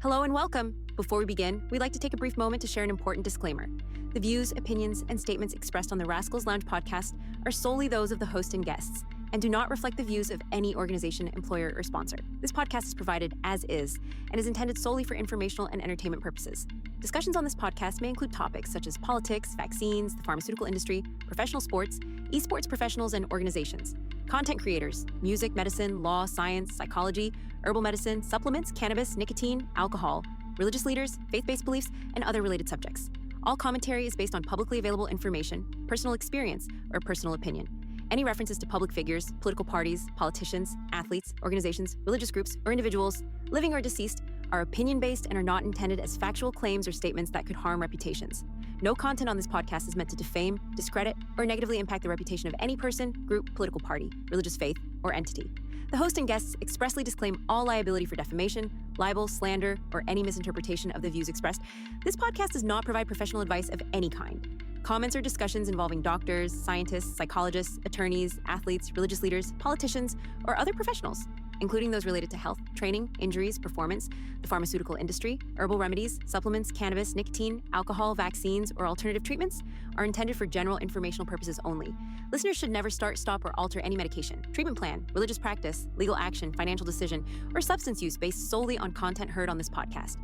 Hello and welcome. Before we begin, we'd like to take a brief moment to share an important disclaimer. The views, opinions, and statements expressed on the Rascals Lounge podcast are solely those of the host and guests and do not reflect the views of any organization, employer, or sponsor. This podcast is provided as is and is intended solely for informational and entertainment purposes. Discussions on this podcast may include topics such as politics, vaccines, the pharmaceutical industry, professional sports, esports professionals and organizations, content creators, music, medicine, law, science, psychology, herbal medicine, supplements, cannabis, nicotine, alcohol, religious leaders, faith-based beliefs, and other related subjects. All commentary is based on publicly available information, personal experience, or personal opinion. Any references to public figures, political parties, politicians, athletes, organizations, religious groups, or individuals, living or deceased, are opinion-based and are not intended as factual claims or statements that could harm reputations. No content on this podcast is meant to defame, discredit, or negatively impact the reputation of any person, group, political party, religious faith, or entity. The host and guests expressly disclaim all liability for defamation, libel, slander, or any misinterpretation of the views expressed. This podcast does not provide professional advice of any kind. Comments or discussions involving doctors, scientists, psychologists, attorneys, athletes, religious leaders, politicians, or other professionals, including those related to health, training, injuries, performance, the pharmaceutical industry, herbal remedies, supplements, cannabis, nicotine, alcohol, vaccines, or alternative treatments, are intended for general informational purposes only. Listeners should never start, stop, or alter any medication, treatment plan, religious practice, legal action, financial decision, or substance use based solely on content heard on this podcast.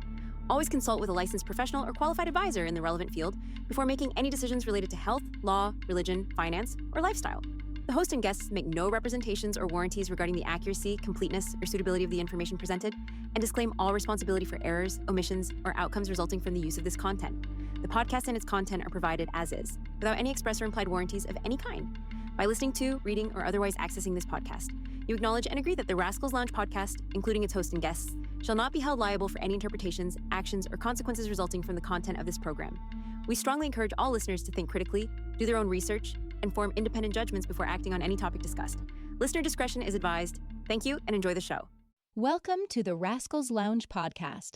Always consult with a licensed professional or qualified advisor in the relevant field before making any decisions related to health, law, religion, finance, or lifestyle. The host and guests make no representations or warranties regarding the accuracy, completeness, or suitability of the information presented, and disclaim all responsibility for errors, omissions, or outcomes resulting from the use of this content. The podcast and its content are provided as is, without any express or implied warranties of any kind. By listening to, reading, or otherwise accessing this podcast, you acknowledge and agree that the Rascals Lounge podcast, including its host and guests, shall not be held liable for any interpretations, actions, or consequences resulting from the content of this program. We strongly encourage all listeners to think critically, do their own research, and form independent judgments before acting on any topic discussed. Listener discretion is advised. Thank you and enjoy the show. Welcome to the Rascals Lounge podcast.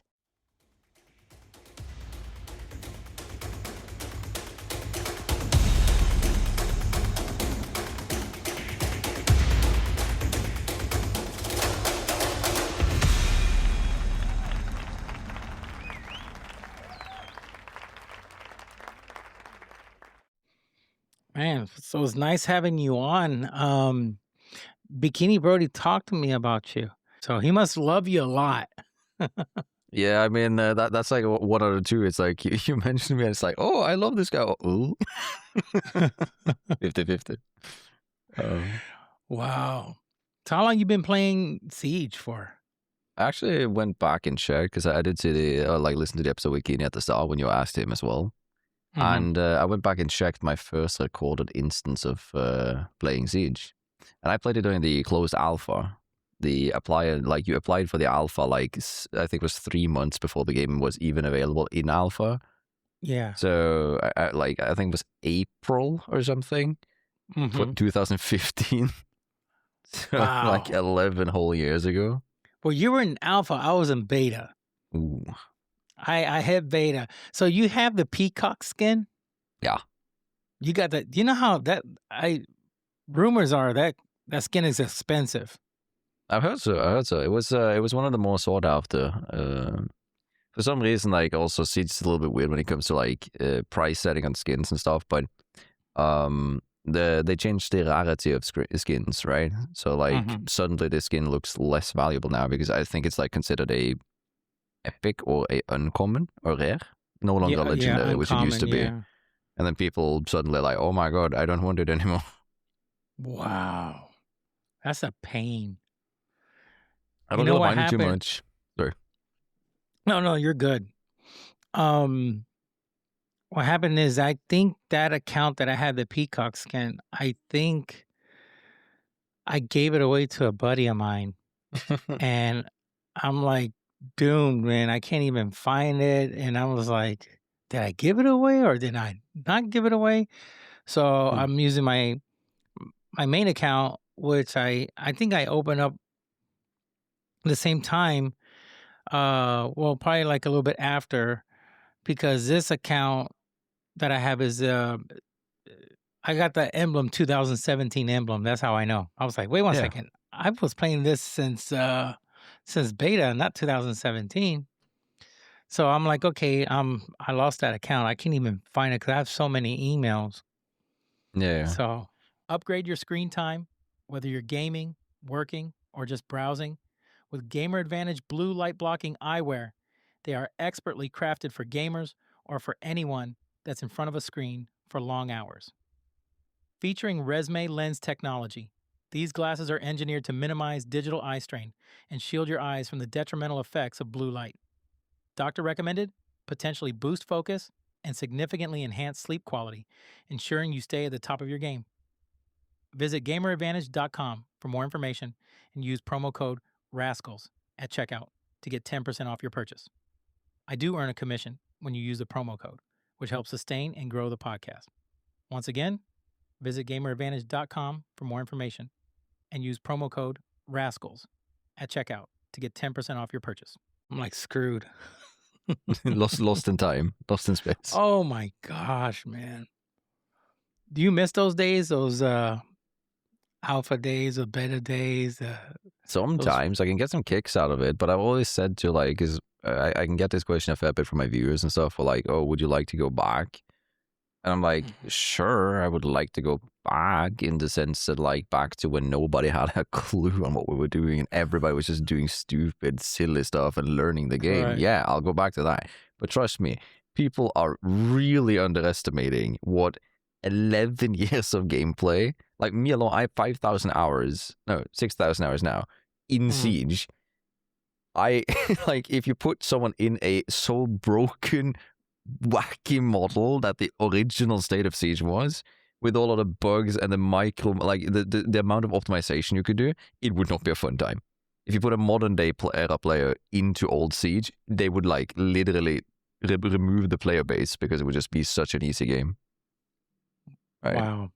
Man, so it's nice having you on. Bikini Brody talked to me about you. So he must love you a lot. Yeah, I mean, that's like one out of two. It's like you mentioned me, and it's like, oh, I love this guy. Ooh. 50-50. Wow. So how long you been playing Siege for? I actually went back and checked because I did see listen to the episode with Keeney at the start when you asked him as well. And I went back and checked my first recorded instance of playing Siege. And I played it during the closed alpha. You applied for the alpha, I think it was 3 months before the game was even available in alpha. Yeah. So I think it was April or something for 2015. So Wow. 11 whole years ago. Well, you were in alpha. I was in beta. Ooh. I had beta. So you have the peacock skin? Yeah. You got that. You know how rumors are that skin is expensive. I've heard so. It was one of the more sought after. For some reason, also Siege is a little bit weird when it comes to price setting on skins and stuff. But they changed the rarity of skins, right? So suddenly the skin looks less valuable now because I think it's considered a epic or a uncommon or rare, no longer legendary, which it used to be. Yeah. And then people suddenly oh my god, I don't want it anymore. Wow. That's a pain. I don't know mind it too much. Sorry. No, you're good. What happened is I think that account that I had the peacock skin, I think I gave it away to a buddy of mine. And I'm doomed, man. I can't even find it. And I was like, did I give it away or did I not give it away? So I'm using my main account, which I think I opened up the same time. Probably a little bit after, because this account that I have is I got the emblem 2017 emblem. That's how I know. I was like, wait one second. I was playing this since beta, not 2017. So I'm like, okay, I lost that account. I can't even find it because I have so many emails. Yeah. So upgrade your screen time, whether you're gaming, working, or just browsing, with Gamer Advantage blue light blocking eyewear. They are expertly crafted for gamers or for anyone that's in front of a screen for long hours. Featuring Resme lens technology, these glasses are engineered to minimize digital eye strain and shield your eyes from the detrimental effects of blue light. Doctor recommended, potentially boost focus and significantly enhance sleep quality, ensuring you stay at the top of your game. Visit gameradvantage.com for more information and use promo code RASCALS at checkout to get 10% off your purchase. I do earn a commission when you use the promo code, which helps sustain and grow the podcast. Once again, visit gameradvantage.com for more information and use promo code RASCALS at checkout to get 10% off your purchase. I'm like screwed. lost in time, lost in space. Oh my gosh, man. Do you miss those days, those alpha days or beta days? Sometimes I can get some kicks out of it, but I've always said to like, is I can get this question a fair bit from my viewers and stuff. For like, oh, would you like to go back? And I'm like, sure, I would like to go back in the sense that like back to when nobody had a clue on what we were doing and everybody was just doing stupid, silly stuff and learning the game. Right. Yeah, I'll go back to that. But trust me, people are really underestimating what 11 years of gameplay, like me alone, I have 5,000 hours, no, 6,000 hours now in Siege. I like if you put someone in a so broken, wacky model that the original state of Siege was, with all of the bugs and the micro, like the amount of optimization you could do, it would not be a fun time. If you put a modern day era player into old Siege, they would like literally remove the player base because it would just be such an easy game. Right? Wow.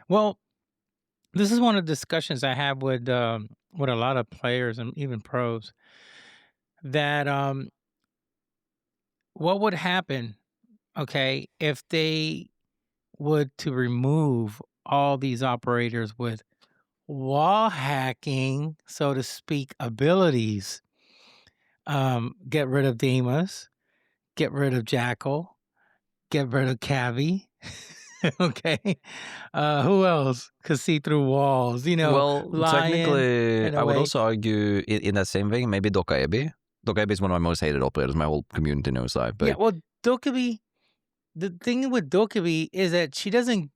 Well, this is one of the discussions I have with a lot of players and even pros, that what would happen, okay, if they would to remove all these operators with wall hacking, so to speak, abilities. Get rid of Demas, get rid of Jackal, get rid of Cavi. Okay. Who else could see through walls? Well, Lion, technically, in a I would way. also argue in that same vein, maybe Dokaebi. Dokaebi is one of my most hated operators. My whole community knows that. But Yeah, well, Dokkaebi, the thing with Dokkaebi is that she doesn't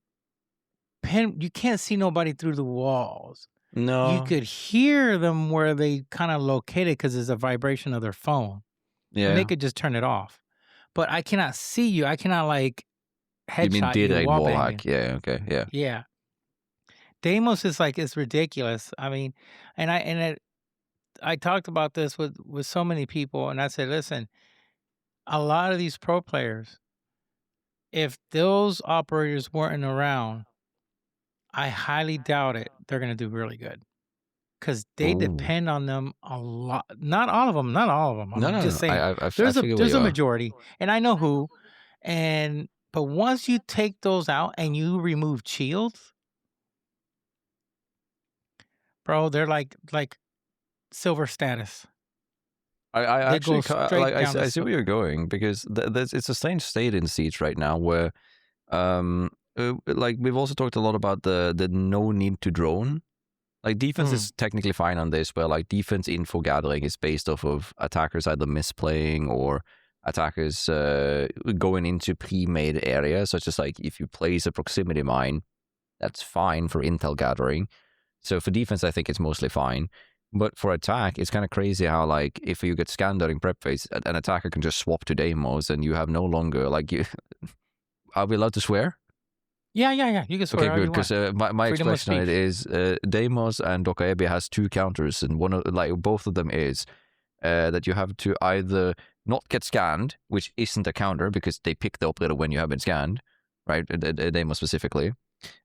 you can't see nobody through the walls. no, You could hear them where they kind of located because there's a vibration of their phone. yeah. And they could just turn it off. But I cannot see you. I cannot like You mean headshot you, direct wall wall bang hack? you. Yeah, okay, yeah. Yeah. Deimos is like, it's ridiculous. I mean, I talked about this with so many people, and I said, listen, a lot of these pro players, if those operators weren't around, I highly doubt it they're going to do really good. Because they Ooh. depend on them a lot. Not all of them. I'm No, just saying. I There's figure a we are. majority, and I know who. But once you take those out and you remove shields, bro, they're like silver status. I They go actually straight like down I the see where you're going because it's a strange state in Siege right now where, like we've also talked a lot about the no need to drone. Like defense is technically fine on this, where like defense info gathering is based off of attackers either misplaying or attackers going into pre-made areas, such as like if you place a proximity mine, that's fine for intel gathering. So for defense, I think it's mostly fine. But for attack, it's kind of crazy how like if you get scanned during prep phase, an attacker can just swap to Deimos and you have no longer like you. Are we allowed to swear? Yeah. You can swear Okay, all good. you want. Because my Freedom of explanation on it is Deimos and Dokaebi has two counters, and one of like both of them is that you have to either not get scanned, which isn't a counter because they pick the operator when you have been scanned, right? Deimos specifically.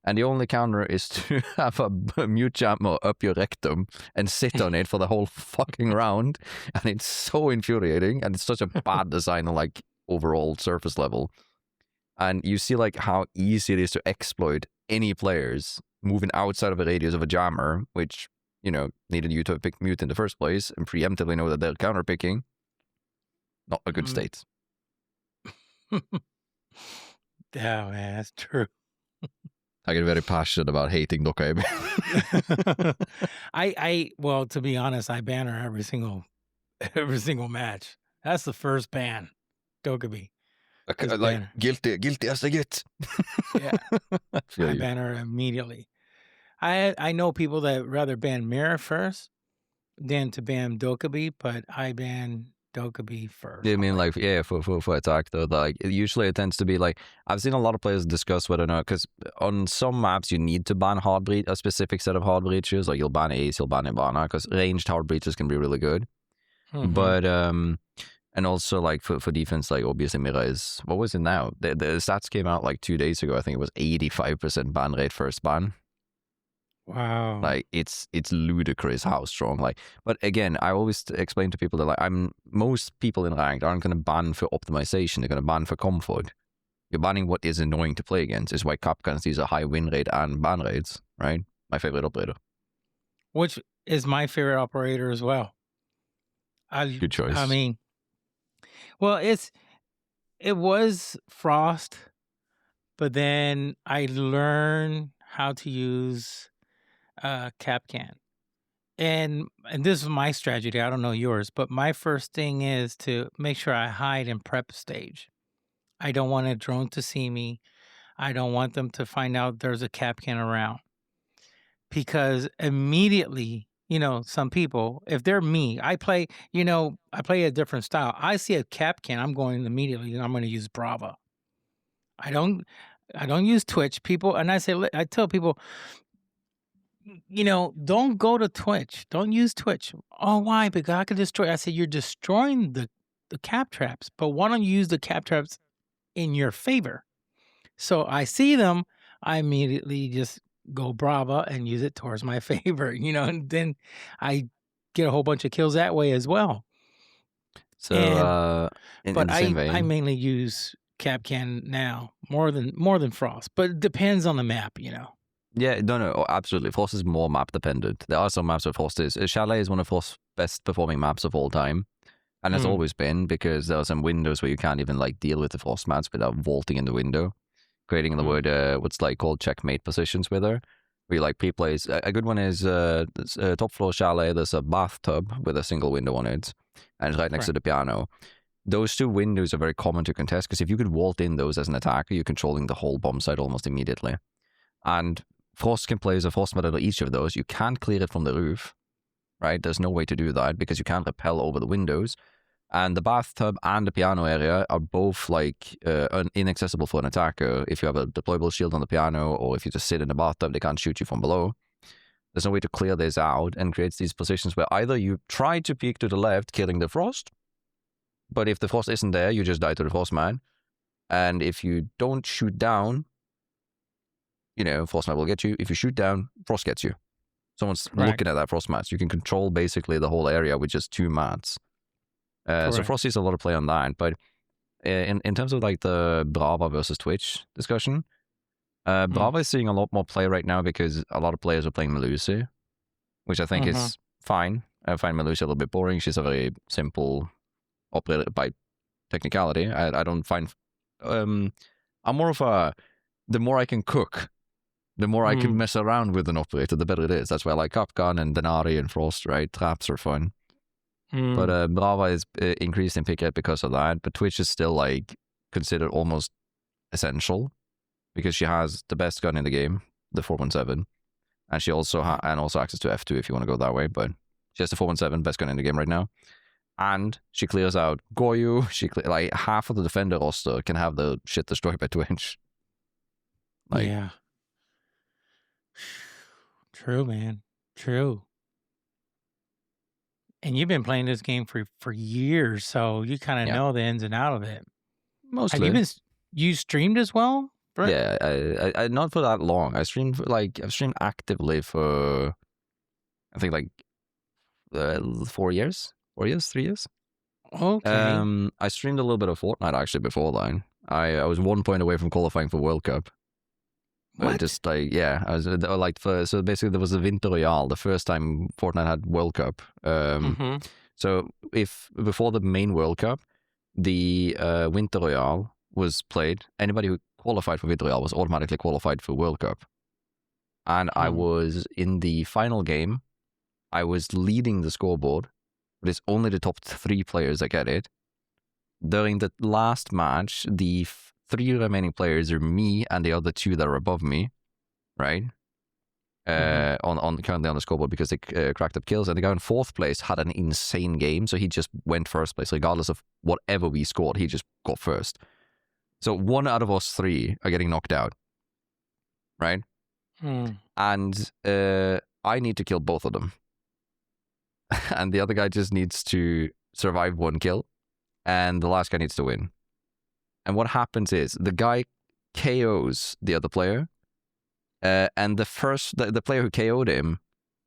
And the only counter is to have a mute jammer up your rectum and sit on it for the whole fucking round. And it's so infuriating, and it's such a bad design on like overall surface level. And you see like how easy it is to exploit any players moving outside of a radius of a jammer, which, you know, needed you to pick mute in the first place and preemptively know that they're counter picking. Not a good Mm. state. Yeah, man, that's true. I get very passionate about hating Dokkaebi. Well, to be honest, I ban her every single match. That's the first ban. Dokkaebi. Just Like, ban her. guilty as I get. Yeah. I ban her immediately. I know people that rather ban Mira first than to ban Dokkaebi, but I ban Dokkaebi first. You mean like, yeah, for attack though? Like usually it tends to be like, I've seen a lot of players discuss whether or not, because on some maps you need to ban hard breach, a specific set of hard breaches. Like you'll ban Ace, you'll ban Ivana, because ranged hard breaches can be really good. Mhm. But and also like for defense, like obviously Mira is, what was it now? The stats came out like 2 days ago. I think it was 85% ban rate first ban. Wow. Like it's ludicrous how strong. Like, but again, I always explain to people that like most people in ranked aren't going to ban for optimization. They're going to ban for comfort. You're banning what is annoying to play against. Is why Capcan sees a high win rate and ban rates. Right, my favorite operator. Which is my favorite operator as well. Good choice. I mean, well, it was Frost, but then I learned how to use Capcan. And this is my strategy. I don't know yours, but my first thing is to make sure I hide in prep stage. I don't want a drone to see me. I don't want them to find out there's a Capcan around. Because immediately, some people, if they're me, I play a different style. I see a Capcan, I'm going immediately, I'm going to use Brava. I don't use Twitch. People, and I tell people, don't go to Twitch. Don't use Twitch. Oh, why? Because I could destroy. I said, you're destroying the cap traps, but why don't you use the cap traps in your favor? So I see them, I immediately just go Brava and use it towards my favor, and then I get a whole bunch of kills that way as well. So, in the same vein, I mainly use Capcan now more than Frost, but it depends on the map, Yeah, no, absolutely. Frost is more map dependent. There are some maps where Frost is. Chalet is one of Frost's best performing maps of all time. And has always been, because there are some windows where you can't even like deal with the Frost maps without vaulting in the window, creating the word, what's like called checkmate positions with her. Where you like pre-plays. A good one is top floor Chalet. There's a bathtub with a single window on it, and it's right next to the piano. Those two windows are very common to contest, because if you could vault in those as an attacker, you're controlling the whole bomb site almost immediately. And Frost can play as a Frost method on each of those. You can't clear it from the roof, right? There's no way to do that because you can't rappel over the windows. And the bathtub and the piano area are both like inaccessible for an attacker. If you have a deployable shield on the piano, or if you just sit in the bathtub, they can't shoot you from below. There's no way to clear this out, and creates these positions where either you try to peek to the left, killing the Frost, but if the Frost isn't there, you just die to the Frostman. And if you don't shoot down, Frostman will get you. If you shoot down, Frost gets you. Someone's looking at that Frost mat. You can control basically the whole area with just 2 mats. So Frost sees a lot of play on that. But in terms of like the Brava versus Twitch discussion, Brava is seeing a lot more play right now because a lot of players are playing Melusi, which I think is fine. I find Melusi a little bit boring. She's a very simple operator by technicality. I don't find... I'm more of a... The more I can cook, the more I can mess around with an operator, the better it is. That's why I like Capcan and Denari and Frost, right? Traps are fun. But Brava is increased in pick rate because of that. But Twitch is still like considered almost essential because she has the best gun in the game, the 417, and she also also access to F2 if you want to go that way. But she has the 417, best gun in the game right now, and she clears out Goyu. Like half of the defender roster can have the shit destroyed by Twitch. Yeah. True, man. True. And you've been playing this game for years, so you kind of know the ins and outs of it. Mostly. Have you streamed as well? Yeah, I not for that long. I've streamed actively for, I think like 4 years, 3 years. Okay. I streamed a little bit of Fortnite actually before then. I was 1 point away from qualifying for World Cup. What? Just like, yeah, I was like, so basically there was a Winter Royale, the first time Fortnite had World Cup. So if before the main World Cup, the Winter Royale was played. Anybody who qualified for Winter Royale was automatically qualified for World Cup. And I was in the final game. I was leading the scoreboard, but it's only the top 3 players that get it. During the last match, the 3 remaining players are me and the other 2 that are above me, right? Currently on the scoreboard because they cracked up kills. And the guy in 4th place had an insane game, so he just went first place regardless of whatever we scored. He just got first. So 1 out of us 3 are getting knocked out, right? And I need to kill both of them. And the other guy just needs to survive 1 kill, and the last guy needs to win. And what happens is the guy KOs the other player, and the player who KO'd him,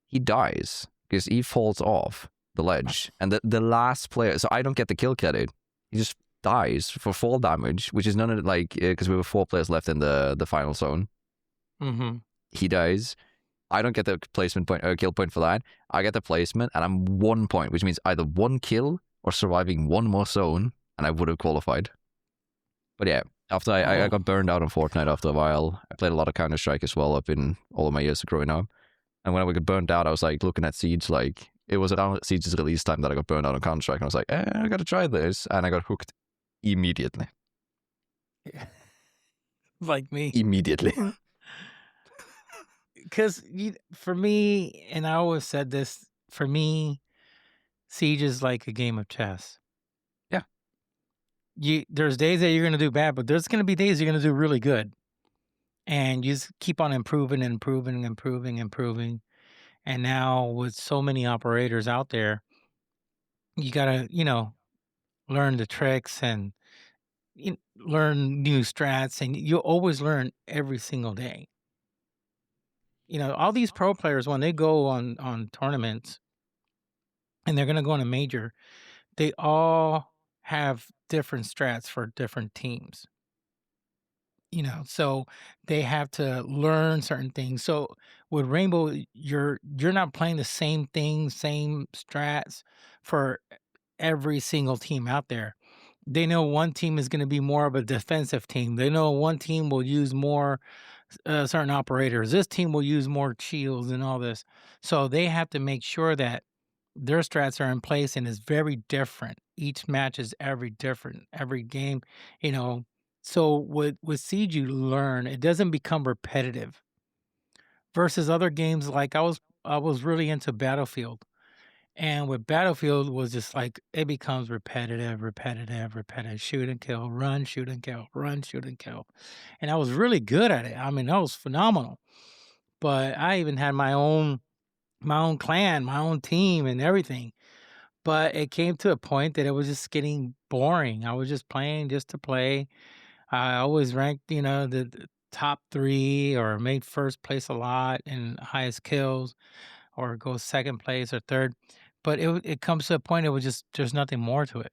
he dies because he falls off the ledge. And the last player, so I don't get the kill credit. He just dies for fall damage, which is none of it, like, because we were 4 players left in the final zone. He dies. I don't get the placement point or kill point for that. I get the placement, and I'm 1 point, which means either 1 kill or surviving 1 more zone, and I would have qualified. But yeah, after I got burned out on Fortnite after a while. I played a lot of Counter-Strike as well up in all of my years of growing up. And when I got burned out, I was like looking at Siege, like it was around Siege's release time that I got burned out on Counter-Strike, and I was like, I gotta try this, and I got hooked immediately. Like me. Immediately. Because for me, and I always said this, for me, Siege is like a game of chess. Yeah. There's days that you're going to do bad, but there's going to be days you're going to do really good. And you just keep on improving. And now with so many operators out there, you got to, learn the tricks and learn new strats. And you always learn every single day. All these pro players, when they go on tournaments and they're going to go on a major, they all have different strats for different teams. So they have to learn certain things. So with Rainbow, you're not playing the same thing, same strats for every single team out there. They know one team is going to be more of a defensive team. They know one team will use more certain operators. This team will use more shields and all this. So they have to make sure that their strats are in place, and it's very different. Each match is every different. Every game, So with Siege, you learn. It doesn't become repetitive. Versus other games, like I was really into Battlefield. And with Battlefield was just like, it becomes repetitive, shoot and kill, run, shoot and kill, run, shoot and kill. And I was really good at it. I mean, that was phenomenal. But I even had my own clan, my own team and everything. But it came to a point that it was just getting boring. I was just playing just to play. I always ranked, the top 3 or made first place a lot and highest kills, or go second place or third. But it comes to a point, it was just, there's nothing more to it.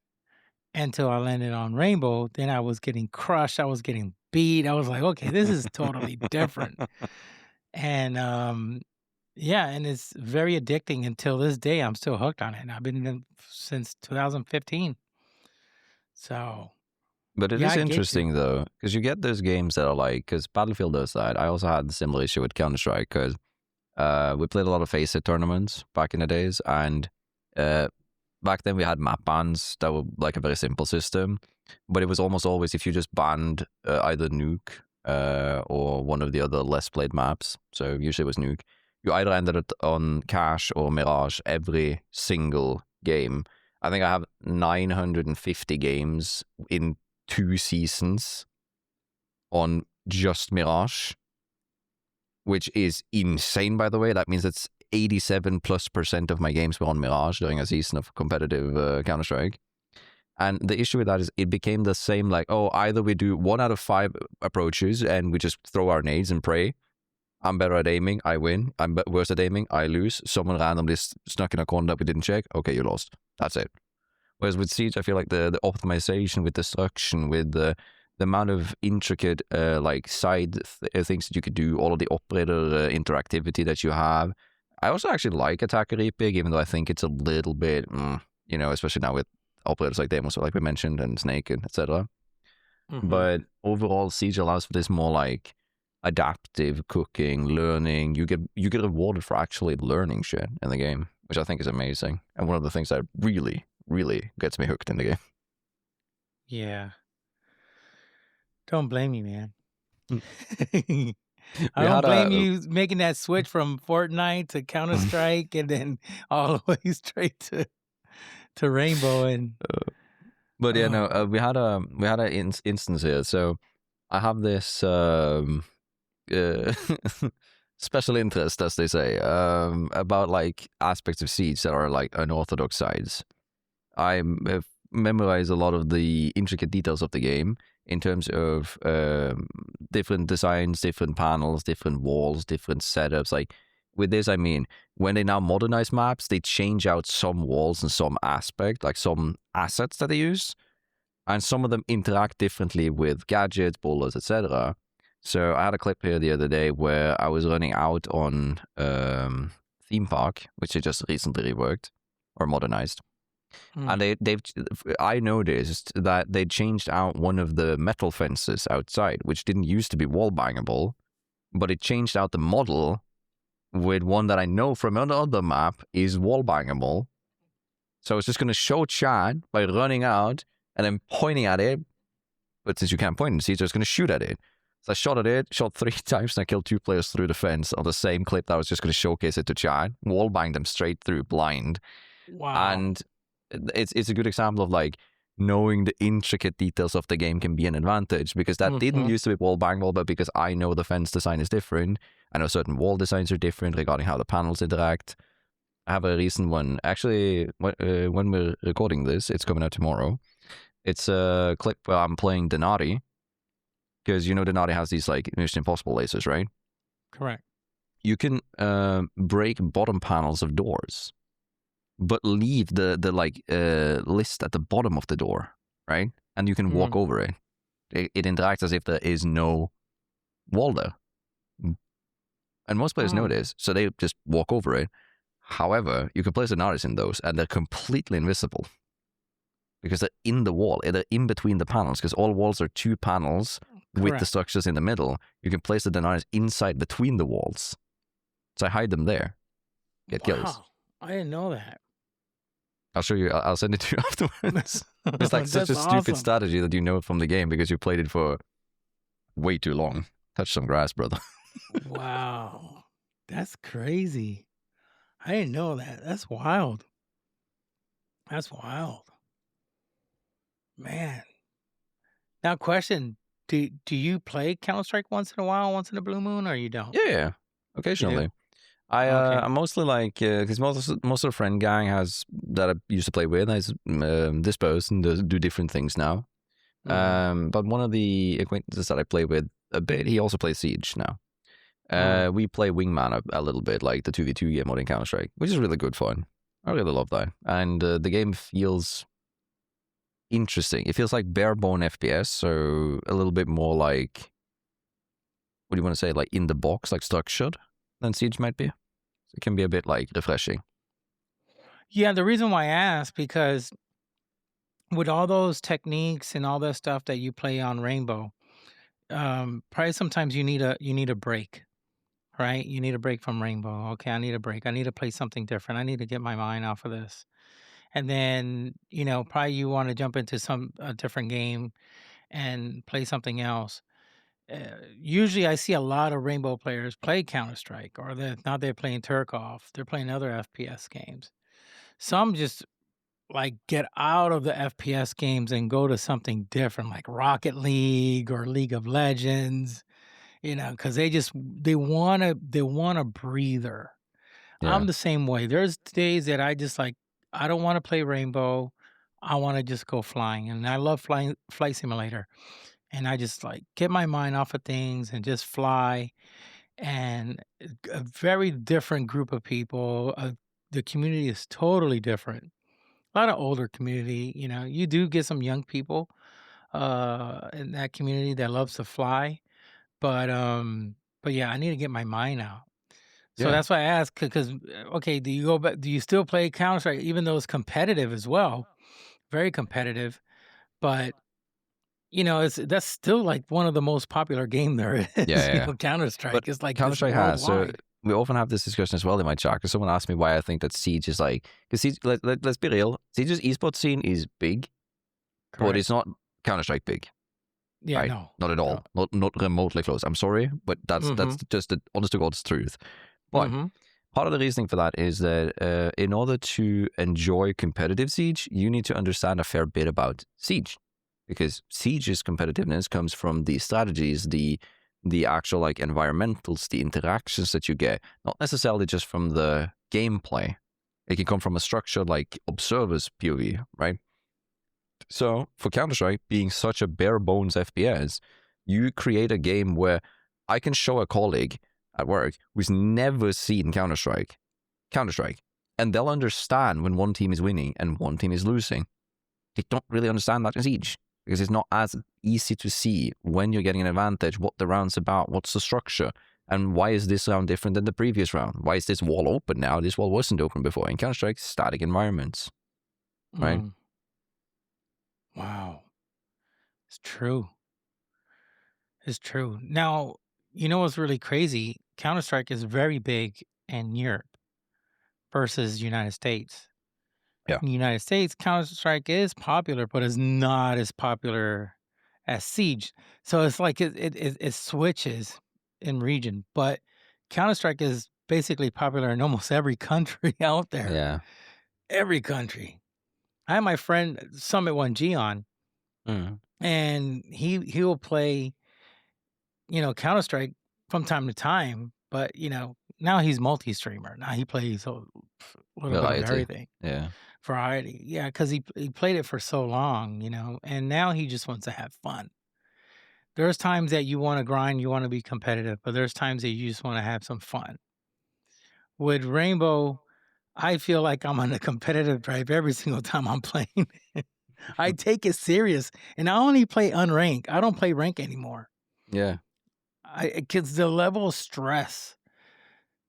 Until I landed on Rainbow, then I was getting crushed. I was getting beat. I was like, okay, this is totally different. And and it's very addicting. Until this day, I'm still hooked on it. And I've been in it since 2015. So. But it is interesting, though, because you get those games that are like, because Battlefield does that. I also had a similar issue with Counter-Strike, because we played a lot of Faceit tournaments back in the days, and back then we had map bans that were like a very simple system, but it was almost always if you just banned either Nuke or one of the other less played maps, so usually it was Nuke, you either ended it on Cache or Mirage every single game. I think I have 950 games in 2 seasons on just Mirage, which is insane, by the way. That means it's 87+% of my games were on Mirage during a season of competitive Counter-Strike. And the issue with that is it became the same, like, either we do 1 out of 5 approaches and we just throw our nades and pray. I'm better at aiming, I win. I'm worse at aiming, I lose. Someone randomly snuck in a corner that we didn't check. Okay, you lost. That's it. Whereas with Siege, I feel like the optimization, with destruction, with the amount of intricate side things that you could do, all of the operator interactivity that you have. I also actually like Attacker Repig, even though I think it's a little bit, especially now with operators like Demos, like we mentioned, and Snake, and etc. Mhm. But overall, Siege allows for this more like adaptive cooking, learning. You get rewarded for actually learning shit in the game, which I think is amazing, and one of the things that really, really gets me hooked in the game. Yeah. Don't blame me, man. Mm. I don't blame you making that switch from Fortnite to Counter-Strike and then all the way straight to Rainbow and But yeah, no, we had an instance here. So I have this special interest, as they say, about like aspects of Siege that are like unorthodox sides. I memorize a lot of the intricate details of the game in terms of different designs, different panels, different walls, different setups. Like with this, I mean, when they now modernize maps, they change out some walls and some aspect, like some assets that they use, and some of them interact differently with gadgets, bullets, etc. So I had a clip here the other day where I was running out on Theme Park, which they just recently reworked or modernized. And I noticed that they changed out one of the metal fences outside, which didn't used to be wall bangable, but it changed out the model with one that I know from another map is wall bangable. So I was just going to show Chad by running out and then pointing at it. But since you can't point and see, just going to shoot at it. So I shot at it, shot 3 times, and I killed 2 players through the fence on the same clip that I was just going to showcase it to Chad. Wall banged them straight through blind. wow. And it's a good example of like knowing the intricate details of the game can be an advantage, because that didn't used to be wall bangable, but because I know the fence design is different, I know certain wall designs are different regarding how the panels interact. I have a recent one. Actually, when we're recording this, it's coming out tomorrow. It's a clip where I'm playing Denari, because you know Denari has these like Mission Impossible lasers, right? Correct. You can break bottom panels of doors, but leave the like list at the bottom of the door, right? And you can walk over it. It interacts as if there is no wall there. And most players know this, so they just walk over it. However, you can place an artist in those, and they're completely invisible because they're in the wall. They're in between the panels, because all walls are 2 panels with the structures in the middle. You can place the Denari's inside between the walls. So I hide them there. Get kills. I didn't know that. I'll show you. I'll send it to you afterwards. It's like such a That's stupid awesome. strategy that you know it from the game because you played it for way too long. Touch some grass, brother. Wow. That's crazy. I didn't know that. That's wild. That's wild. Man. Now, question. Do you play Counter-Strike once in a while, once in a blue moon, or you don't? Yeah, occasionally. I'm mostly like, because most of the friend gang that I used to play with is disposed and do different things now. But one of the acquaintances that I play with a bit, he also plays Siege now. We play Wingman a little bit, like the 2v2 game mode in Counter-Strike, which is really good fun. I really love that. And the game feels interesting. It feels like bare-bone FPS, so a little bit more like, what do you want to say, like in the box, like structured than Siege might be. So it can be a bit like refreshing. Yeah, the reason why I asked, because with all those techniques and all that stuff that you play on Rainbow, probably sometimes you need a break, right? You need a break from Rainbow. Okay, I need a break. I need to play something different. I need to get my mind off of this. And then, probably you want to jump into a different game and play something else. Usually I see a lot of Rainbow players play Counter-Strike, or now they're playing Tarkov. They're playing other FPS games. Some just like get out of the FPS games and go to something different, like Rocket League or League of Legends, because they want a breather. Yeah. I'm the same way. There's days that I just like, I don't want to play Rainbow. I want to just go flying, and I love Flight Simulator. And I just like get my mind off of things and just fly. And a very different group of people. The community is totally different. A lot of older community. You do get some young people in that community that loves to fly. But yeah, I need to get my mind out. So that's why I asked, because okay, do you go back? Do you still play Counter-Strike, even though it's competitive as well? very competitive, but that's still like one of the most popular game there is. Yeah. Counter-Strike is like this Counter-Strike has. So worldwide. we often have this discussion as well in my chat because someone asked me why I think that Siege is like, because Siege, let's be real, Siege's esports scene is big, but Correct. it's not Counter-Strike big. Yeah, right? no. Not at all. Not remotely close. I'm sorry, but that's just the honest to God's truth. But part of the reasoning for that is that in order to enjoy competitive Siege, you need to understand a fair bit about Siege. Because Siege's competitiveness comes from the strategies, the actual like environmentals, the interactions that you get, not necessarily just from the gameplay. It can come from a structure like observer's POV, right? So for Counter-Strike being such a bare bones FPS, you create a game where I can show a colleague at work who's never seen Counter-Strike, and they'll understand when one team is winning and one team is losing. They don't really understand that in Siege because it's not as easy to see when you're getting an advantage, what the round's about, what's the structure, and why is this round different than the previous round? Why is this wall open now? This wall wasn't open before. In Counter-Strike, static environments, right? Wow. It's true. It's true. Now, what's really crazy? Counter-Strike is very big in Europe versus United States. Yeah. In the United States, Counter-Strike is popular, but it's not as popular as Siege. So it's like it switches in region. But Counter-Strike is basically popular in almost every country out there. Yeah. Every country. I have my friend Summit 1G on, and he will play, Counter-Strike from time to time, but now he's multi-streamer. Now he plays a little bit of everything. Yeah. Variety. Yeah, because he played it for so long, and now he just wants to have fun. There's times that you want to grind, you want to be competitive, but there's times that you just want to have some fun. With Rainbow, I feel like I'm on a competitive drive every single time I'm playing. I take it serious, and I only play unranked. I don't play rank anymore. Yeah. Because the level of stress,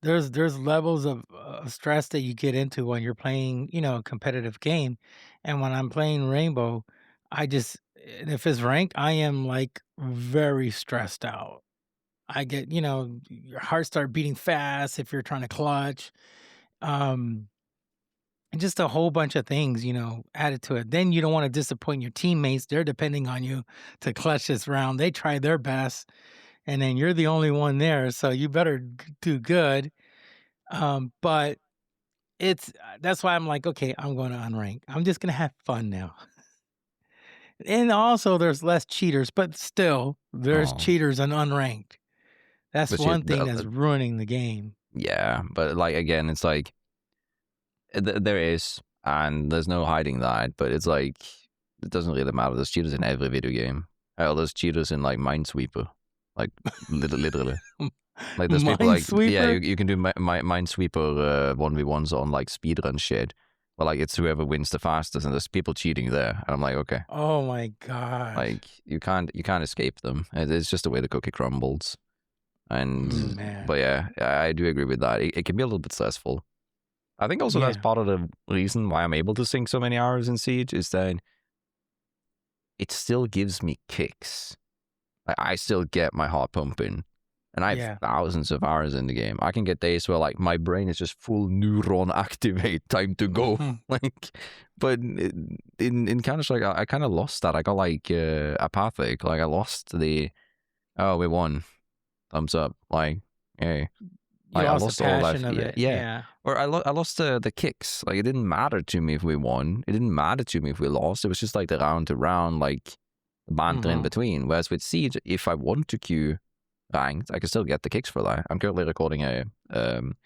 there's levels of stress that you get into when you're playing, a competitive game. And when I'm playing Rainbow, and if it's ranked, I am like very stressed out. I get, your heart start beating fast if you're trying to clutch. And just a whole bunch of things, added to it. Then you don't want to disappoint your teammates. They're depending on you to clutch this round. They try their best, and then you're the only one there, so you better do good. But that's why I'm like, okay, I'm going to unrank. I'm just going to have fun now. And also there's less cheaters, but still there's cheaters and unranked. That's one thing that's ruining the game. Yeah, but like, again, it's like, there is, and there's no hiding that, but it's like, it doesn't really matter. There's cheaters in every video game. Hell, there's cheaters in like Minesweeper, like literally. Like there's people like, yeah, you can do Minesweeper 1v1s on like speedrun shit. Well, like it's whoever wins the fastest, and there's people cheating there, and I'm like, okay. Oh my god! Like you can't escape them. It's just the way the cookie crumbles. And but yeah, I do agree with that. It can be a little bit stressful. I think also that's part of the reason why I'm able to sink so many hours in Siege is that it still gives me kicks. Like, I still get my heart pumping. And I have thousands of hours in the game. I can get days where like my brain is just full neuron activate, time to go. But in Counter-Strike, I kind of lost that. I got like apathic. Like I lost we won. Thumbs up. Like, hey. Like, I lost the passion of it. Yeah. Or I lost the kicks. Like it didn't matter to me if we won. It didn't matter to me if we lost. It was just like the round to round, like banter in between. Whereas with Siege, if I want to queue ranked, I can still get the kicks for that. I'm currently recording the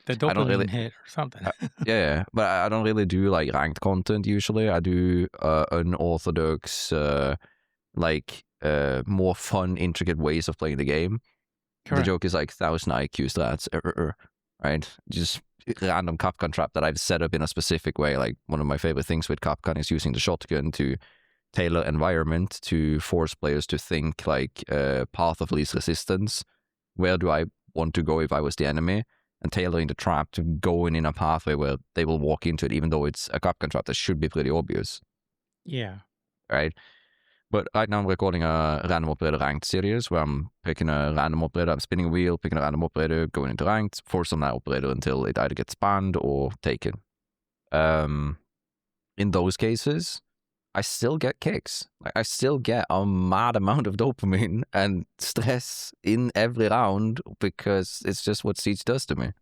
dopamine hit or something. Yeah, but I don't really do like ranked content usually. I do unorthodox, more fun, intricate ways of playing the game. Correct. The joke is like 1,000 IQ strats, right? Just random Capcom trap that I've set up in a specific way. Like one of my favorite things with Capcom is using the shotgun to tailor environment to force players to think like path of least resistance. Where do I want to go if I was the enemy? And tailoring the trap to go in a pathway where they will walk into it, even though it's a Capcom trap that should be pretty obvious. Yeah. right? But right now I'm recording a random operator ranked series where I'm picking a random operator, I'm spinning a wheel, picking a random operator, going into ranked, force on that operator until it either gets banned or taken. In those cases, I still get kicks. Like, I still get a mad amount of dopamine and stress in every round because it's just what Siege does to me.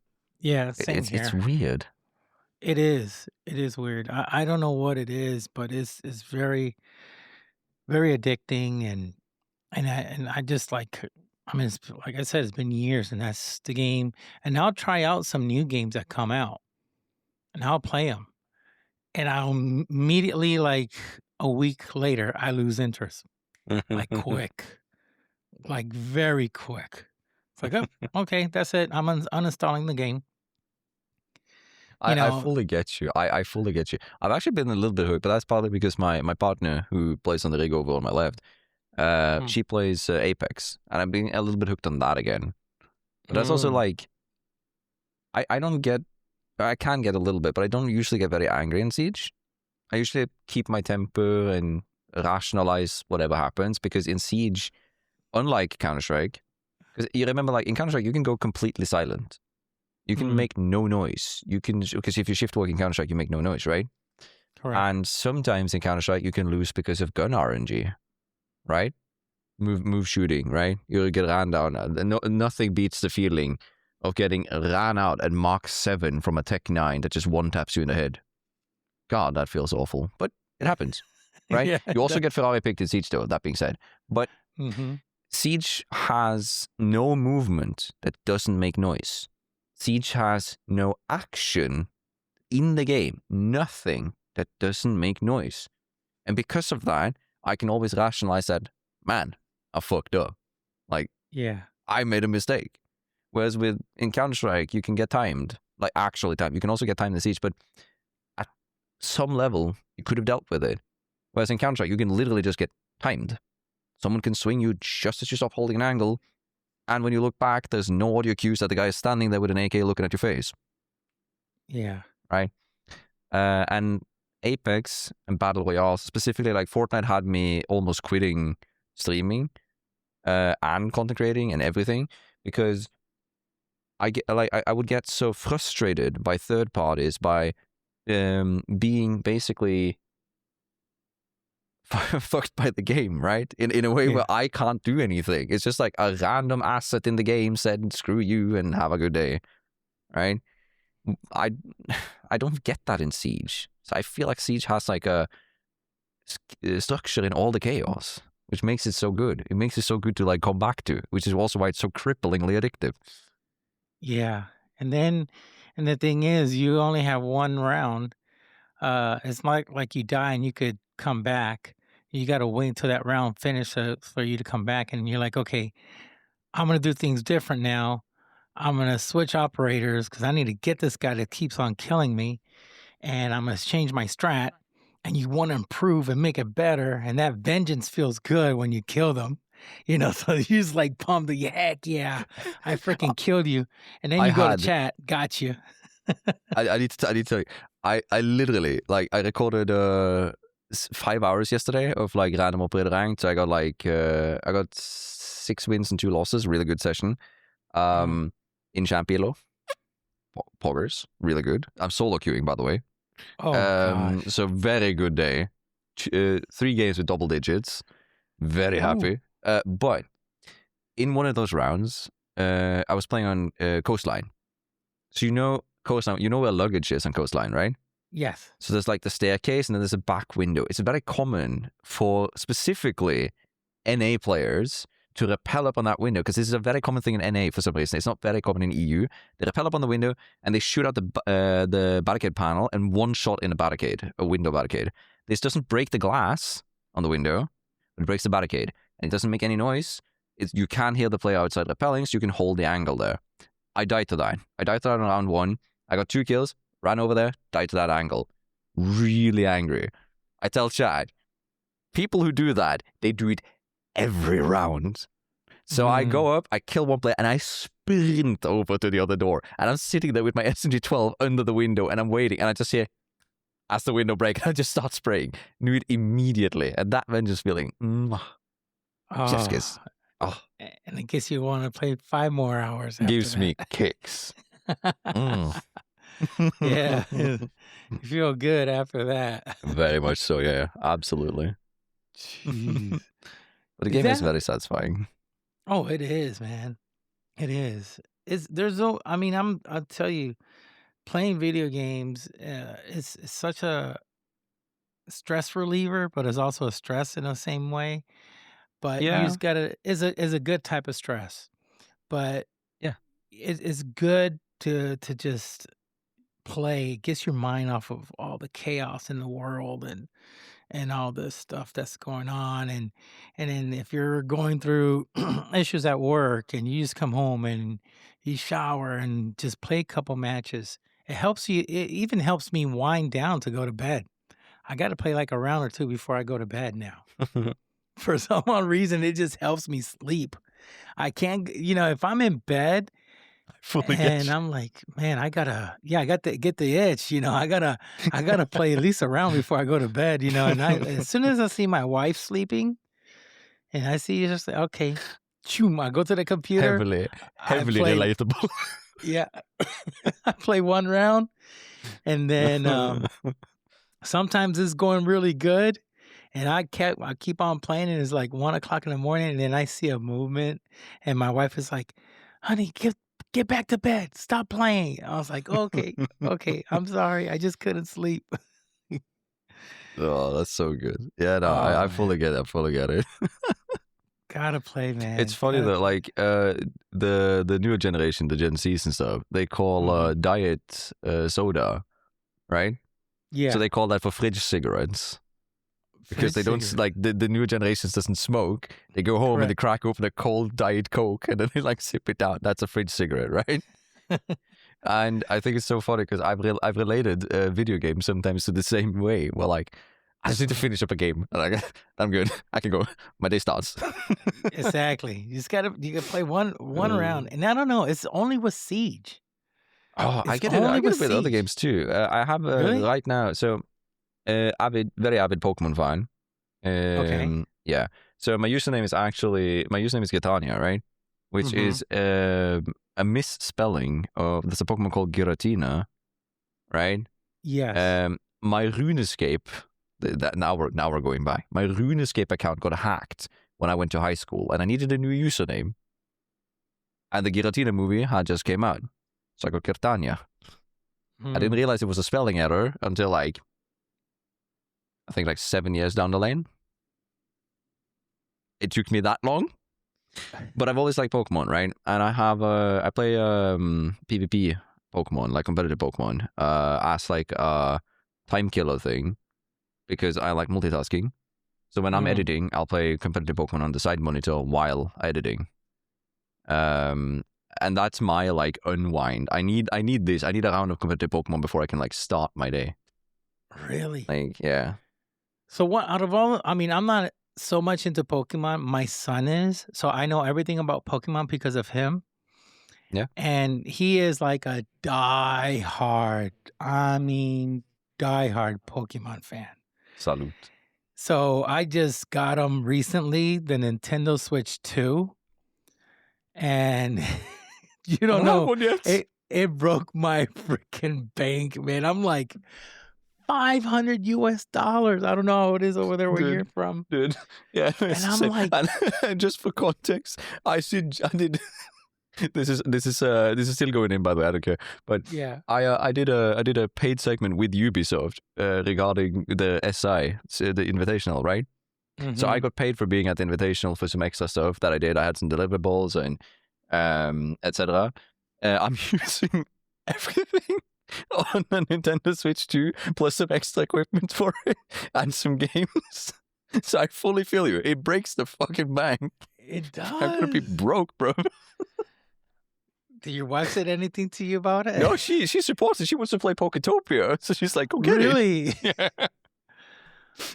Yeah, same It's here. weird. It is. It is weird. I don't know what it is, but it's very, very addicting, and I just like. I mean, like I said, it's been years, and that's the game. And I'll try out some new games that come out, and I'll play them, and I'll immediately, like a week later, I lose interest, like quick, like very quick. It's like, oh, okay, that's it. I'm uninstalling the game. I fully get you. I fully get you. I've actually been a little bit hooked, but that's partly because my partner who plays on the rig over on my left, she plays Apex, and I'm being a little bit hooked on that again. But that's also like, I don't get, I can get a little bit, but I don't usually get very angry in Siege. I usually keep my temper and rationalize whatever happens, because in Siege, unlike Counter-Strike, because you remember, like in Counter-Strike, you can go completely silent. You can make no noise. You can, because if you shift work in Counter-Strike, you make no noise, right? Correct. And sometimes in Counter-Strike, you can lose because of gun RNG, right? Move shooting, right? You get ran down. Nothing beats the feeling of getting ran out at Mach 7 from a Tech 9 that just one-taps you in the head. God, that feels awful. But it happens, right? Yeah, you also get Ferrari picked in Siege, though, that being said. But Mm-hmm. Siege has no movement that doesn't make noise. Siege has no action in the game, nothing that doesn't make noise. And because of that, I can always rationalize that, man, I fucked up. Like, Yeah. I made a mistake. Whereas in Counter-Strike, you can get timed, like actually timed. You can also get timed in Siege, but at some level, you could have dealt with it. Whereas in Counter-Strike, you can literally just get timed. Someone can swing you just as you stop holding an angle, and when you look back, there's no audio cues that the guy is standing there with an AK looking at your face. Yeah. Right? And Apex and Battle Royale, specifically, like Fortnite had me almost quitting streaming and content creating and everything, because I would get so frustrated by third parties, by being basically fucked by the game, right? In a way where I can't do anything. It's just like a random asset in the game said, screw you and have a good day, right? I don't get that in Siege. So I feel like Siege has like a structure in all the chaos, which makes it so good. It makes it so good to like come back to, which is also why it's so cripplingly addictive. Yeah. And the thing is, you only have one round. It's like you die and you could come back. You got to wait until that round finishes for you to come back. And you're like, okay, I'm going to do things different now. I'm going to switch operators because I need to get this guy that keeps on killing me. And I'm going to change my strat. And you want to improve and make it better. And that vengeance feels good when you kill them. You know, so you just like pumped the heck yeah, I freaking killed you. And then you go to chat, got you. I need to tell you, I literally, like, I recorded 5 hours yesterday of like random operator ranked. So I got 6 wins and 2 losses, really good session. In Champilo, poggers, really good. I'm solo queuing, by the way. Oh gosh. So very good day. 3 games with double digits. Very happy. But in one of those rounds, I was playing on Coastline. So you know Coastline, you know where luggage is on Coastline, right? Yes. So there's like the staircase and then there's a back window. It's very common for specifically NA players to rappel up on that window, because this is a very common thing in NA for some reason. It's not very common in EU. They rappel up on the window and they shoot out the barricade panel and one shot in a window barricade. This doesn't break the glass on the window, but it breaks the barricade. And it doesn't make any noise. You can hear the player outside rappelling, so you can hold the angle there. I died to that. I died to that in round 1. I got 2 kills, ran over there, died to that angle. Really angry. I tell Chad, people who do that, they do it every round. So I go up, I kill one player, and I sprint over to the other door. And I'm sitting there with my SMG-12 under the window, and I'm waiting, and I just hear, as the window break, and I just start spraying. Knew it immediately. And that Vengeance feeling, chef's kiss. Oh, And I guess you want to play 5 more hours after gives that. me kicks. Yeah. You feel good after that. Very much so, yeah. Absolutely. Jeez. But the Is game is that- very satisfying. Oh, it is, man. It is. I'll tell you, playing video games is such a stress reliever, but it's also a stress in the same way. But you Yeah. just gotta is a good type of stress. But Yeah. it's good to just play. It gets your mind off of all the chaos in the world and all this stuff that's going on. And then if you're going through issues at work and you just come home and you shower and just play a couple matches, it helps you. It even helps me wind down to go to bed. I got to play like a round or two before I go to bed now. For some odd reason, it just helps me sleep. I can't, if I'm in bed Fully and I'm like, man, I got to get the itch, I gotta play at least a round before I go to bed, and as soon as I see my wife sleeping and I see just like, okay, choom, I go to the computer. heavily I play- relatable. Yeah. I play 1 round and then, sometimes it's going really good, and I keep on playing, and it's like 1:00 in the morning, and then I see a movement, and my wife is like, "Honey, get back to bed. Stop playing." I was like, "Okay, okay, I'm sorry. I just couldn't sleep." Oh, that's so good. Yeah, no, Oh, I fully get it. I fully get it. Gotta play, man. It's funny Gotta that play. like the newer generation, the Gen Zs and stuff, they call diet soda, right? Yeah, So they call that for fridge cigarettes. Because they don't like the newer generations doesn't smoke. They go home and they crack open a cold Diet Coke and then they like sip it down. That's a fridge cigarette, right? And I think it's so funny because I've related video games sometimes to the same way. Where like I just need to finish up a game and I'm good. I can go. My day starts. Exactly. You can play one round, and I don't know. It's only with Siege. Oh, I It's get it. I only get with it with other Siege. games too. I have Really? right now. So very avid Pokemon fan. Okay. Yeah. So my username is Girtania, right? Which is a misspelling of there's a Pokemon called Girtania, right? Yes. My RuneScape that now we're going by. My RuneScape account got hacked when I went to high school, and I needed a new username. And the Giratina movie had just came out, so I got Girtania. I didn't realize it was a spelling error until I think 7 years down the lane. It took me that long, but I've always liked Pokemon, right? And I play PvP Pokemon, like competitive Pokemon, as like a time killer thing because I like multitasking. So when I'm editing, I'll play competitive Pokemon on the side monitor while editing. And that's my like unwind. I need this. I need a round of competitive Pokemon before I can like start my day. Really? Like, yeah. So what out of all, I'm not so much into Pokemon. My son is, so I know everything about Pokemon because of him. Yeah. And he is like a diehard Pokemon fan. Salute. So I just got him recently, the Nintendo Switch 2. And you don't know, it broke my freaking bank, man. I'm like, $500 US. I don't know how it is over there where you're from. Dude, yeah. And I'm like, and just for context, I did. This is still going in, by the way. I don't care. But yeah. I did a paid segment with Ubisoft regarding the SI, the Invitational, right? So I got paid for being at the Invitational for some extra stuff that I did. I had some deliverables and etc. I'm using everything on the Nintendo Switch 2 plus some extra equipment for it and some games. So I fully feel you. It breaks the fucking bank. It does. I'm gonna be broke, bro. Did your wife said anything to you about it? No, she supports it. She wants to play Poketopia, so she's like, "Go get it." Really? Yeah.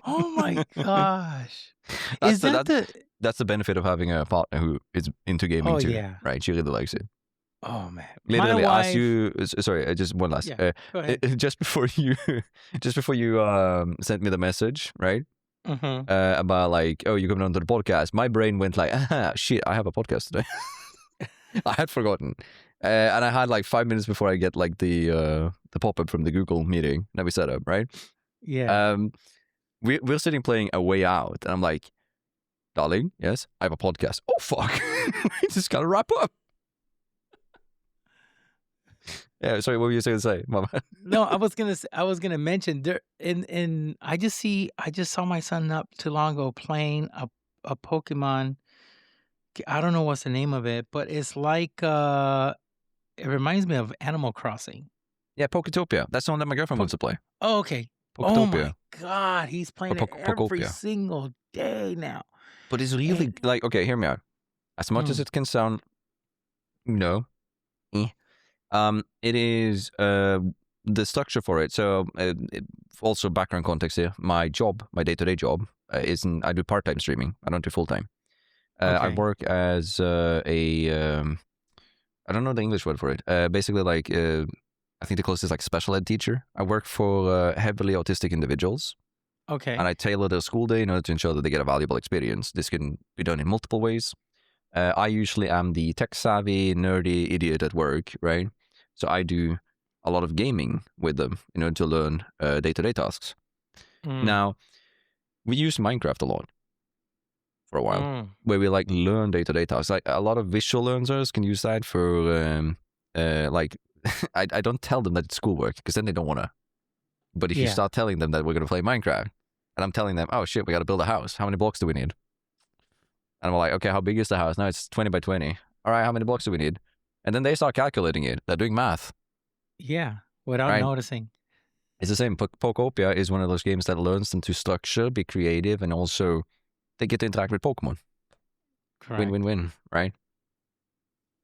Oh my gosh. That's the benefit of having a partner who is into gaming too, yeah. right? She really likes it. Oh man, Literally, my as wife. you, sorry, just one last. Yeah, go ahead. Just before you, sent me the message, right? Mm-hmm. About like, oh, you're coming onto the podcast. My brain went like, shit, I have a podcast today. I had forgotten, and I had like 5 minutes before I get like the pop up from the Google meeting that we set up, right? Yeah. We're sitting playing A Way Out, and I'm like, darling, yes, I have a podcast. Oh fuck, we just gotta wrap up. Yeah, sorry, what were you going to say, Mama? No, I was gonna mention there I just saw my son not too long ago playing a Pokemon. I don't know what's the name of it, but it's like it reminds me of Animal Crossing. Yeah, Poketopia. That's the one that my girlfriend wants to play. Oh, okay. Poketopia. Oh my God, he's playing it every Pokopia. single day now. But it's really like, okay, hear me out. As much as it can sound, it is the structure for it. So also background context here. My day-to-day job I do part-time streaming. I don't do full-time. I work as I don't know the English word for it. Basically, like I think the closest is like special ed teacher. I work for heavily autistic individuals. Okay. And I tailor their school day in order to ensure that they get a valuable experience. This can be done in multiple ways. I usually am the tech-savvy, nerdy idiot at work, right? So I do a lot of gaming with them in order to learn day-to-day tasks. Now, we use Minecraft a lot for a while, where we like learn day-to-day tasks. Like a lot of visual learners can use that for like I don't tell them that it's schoolwork because then they don't want to. But if you start telling them that we're going to play Minecraft, and I'm telling them, oh shit, we got to build a house. How many blocks do we need? And I'm like, okay, how big is the house? No, it's 20 by 20. All right, how many blocks do we need? And then they start calculating it. They're doing math. Yeah, without noticing. It's the same. Pokopia is one of those games that learns them to structure, be creative, and also they get to interact with Pokemon. Correct. Win-win-win, right?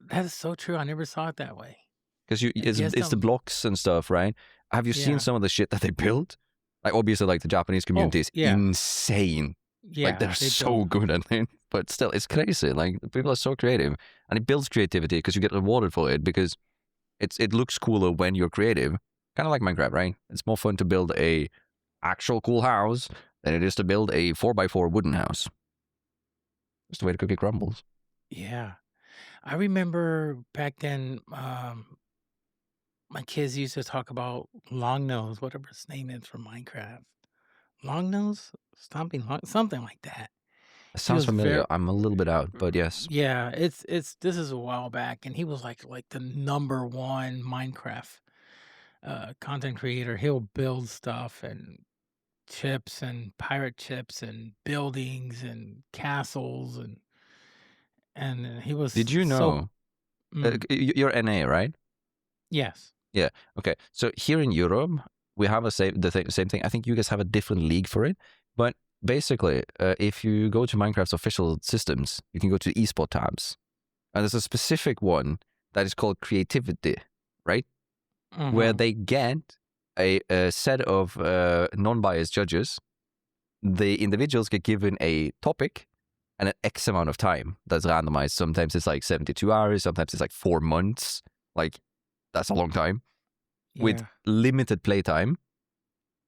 That is so true. I never saw it that way. Because it's the blocks and stuff, right? Have you seen some of the shit that they build? Like, obviously, like the Japanese community is insane. Yeah, like they're so good at it, but still, it's crazy. Like people are so creative, and it builds creativity because you get rewarded for it because it looks cooler when you're creative. Kind of like Minecraft, right? It's more fun to build a actual cool house than it is to build a 4x4 wooden house. That's the way the cookie crumbles. Yeah, I remember back then. My kids used to talk about Longnose, whatever his name is from Minecraft. Longnose? Something like that. It sounds familiar. I'm a little bit out, but yes. Yeah, this is a while back, and he was like the number one Minecraft content creator. He'll build stuff and chips and pirate chips and buildings and castles and he was. Did you know? You're NA, right? Yes. Yeah. Okay. So here in Europe, we have the same thing. I think you guys have a different league for it, but basically, if you go to Minecraft's official systems, you can go to esports tabs, and there's a specific one that is called creativity, right? Where they get a set of non-biased judges. The individuals get given a topic and an X amount of time that's randomized. Sometimes it's like 72 hours. Sometimes it's like 4 months. Like, that's a long time. Yeah. With limited playtime,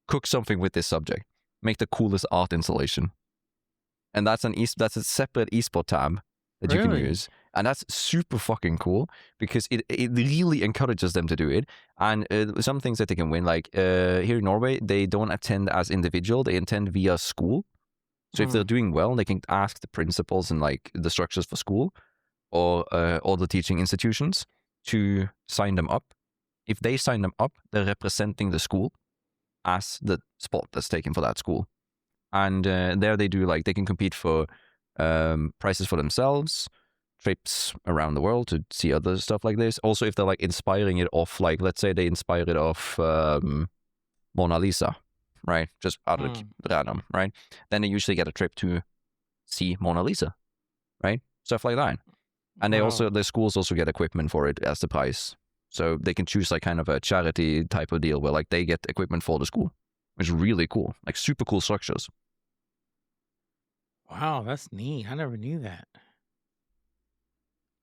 cook something with this subject. Make the coolest art installation. And that's a separate esport tab that you can use. And that's super fucking cool because it really encourages them to do it. And some things that they can win, like here in Norway, they don't attend as individual, they attend via school. So if they're doing well, they can ask the principals and like the structures for school or all the teaching institutions to sign them up. If they sign them up, they're representing the school as the spot that's taken for that school. And there they do, like, they can compete for prizes for themselves, trips around the world to see other stuff like this. Also, if they're like inspiring it off, like, let's say they inspire it off Mona Lisa, right? Just out of random, right? Then they usually get a trip to see Mona Lisa, right? Stuff like that. And they also, the schools also get equipment for it as the prize. So they can choose like kind of a charity type of deal where like they get equipment for the school, which is really cool. Like super cool structures. Wow, that's neat. I never knew that.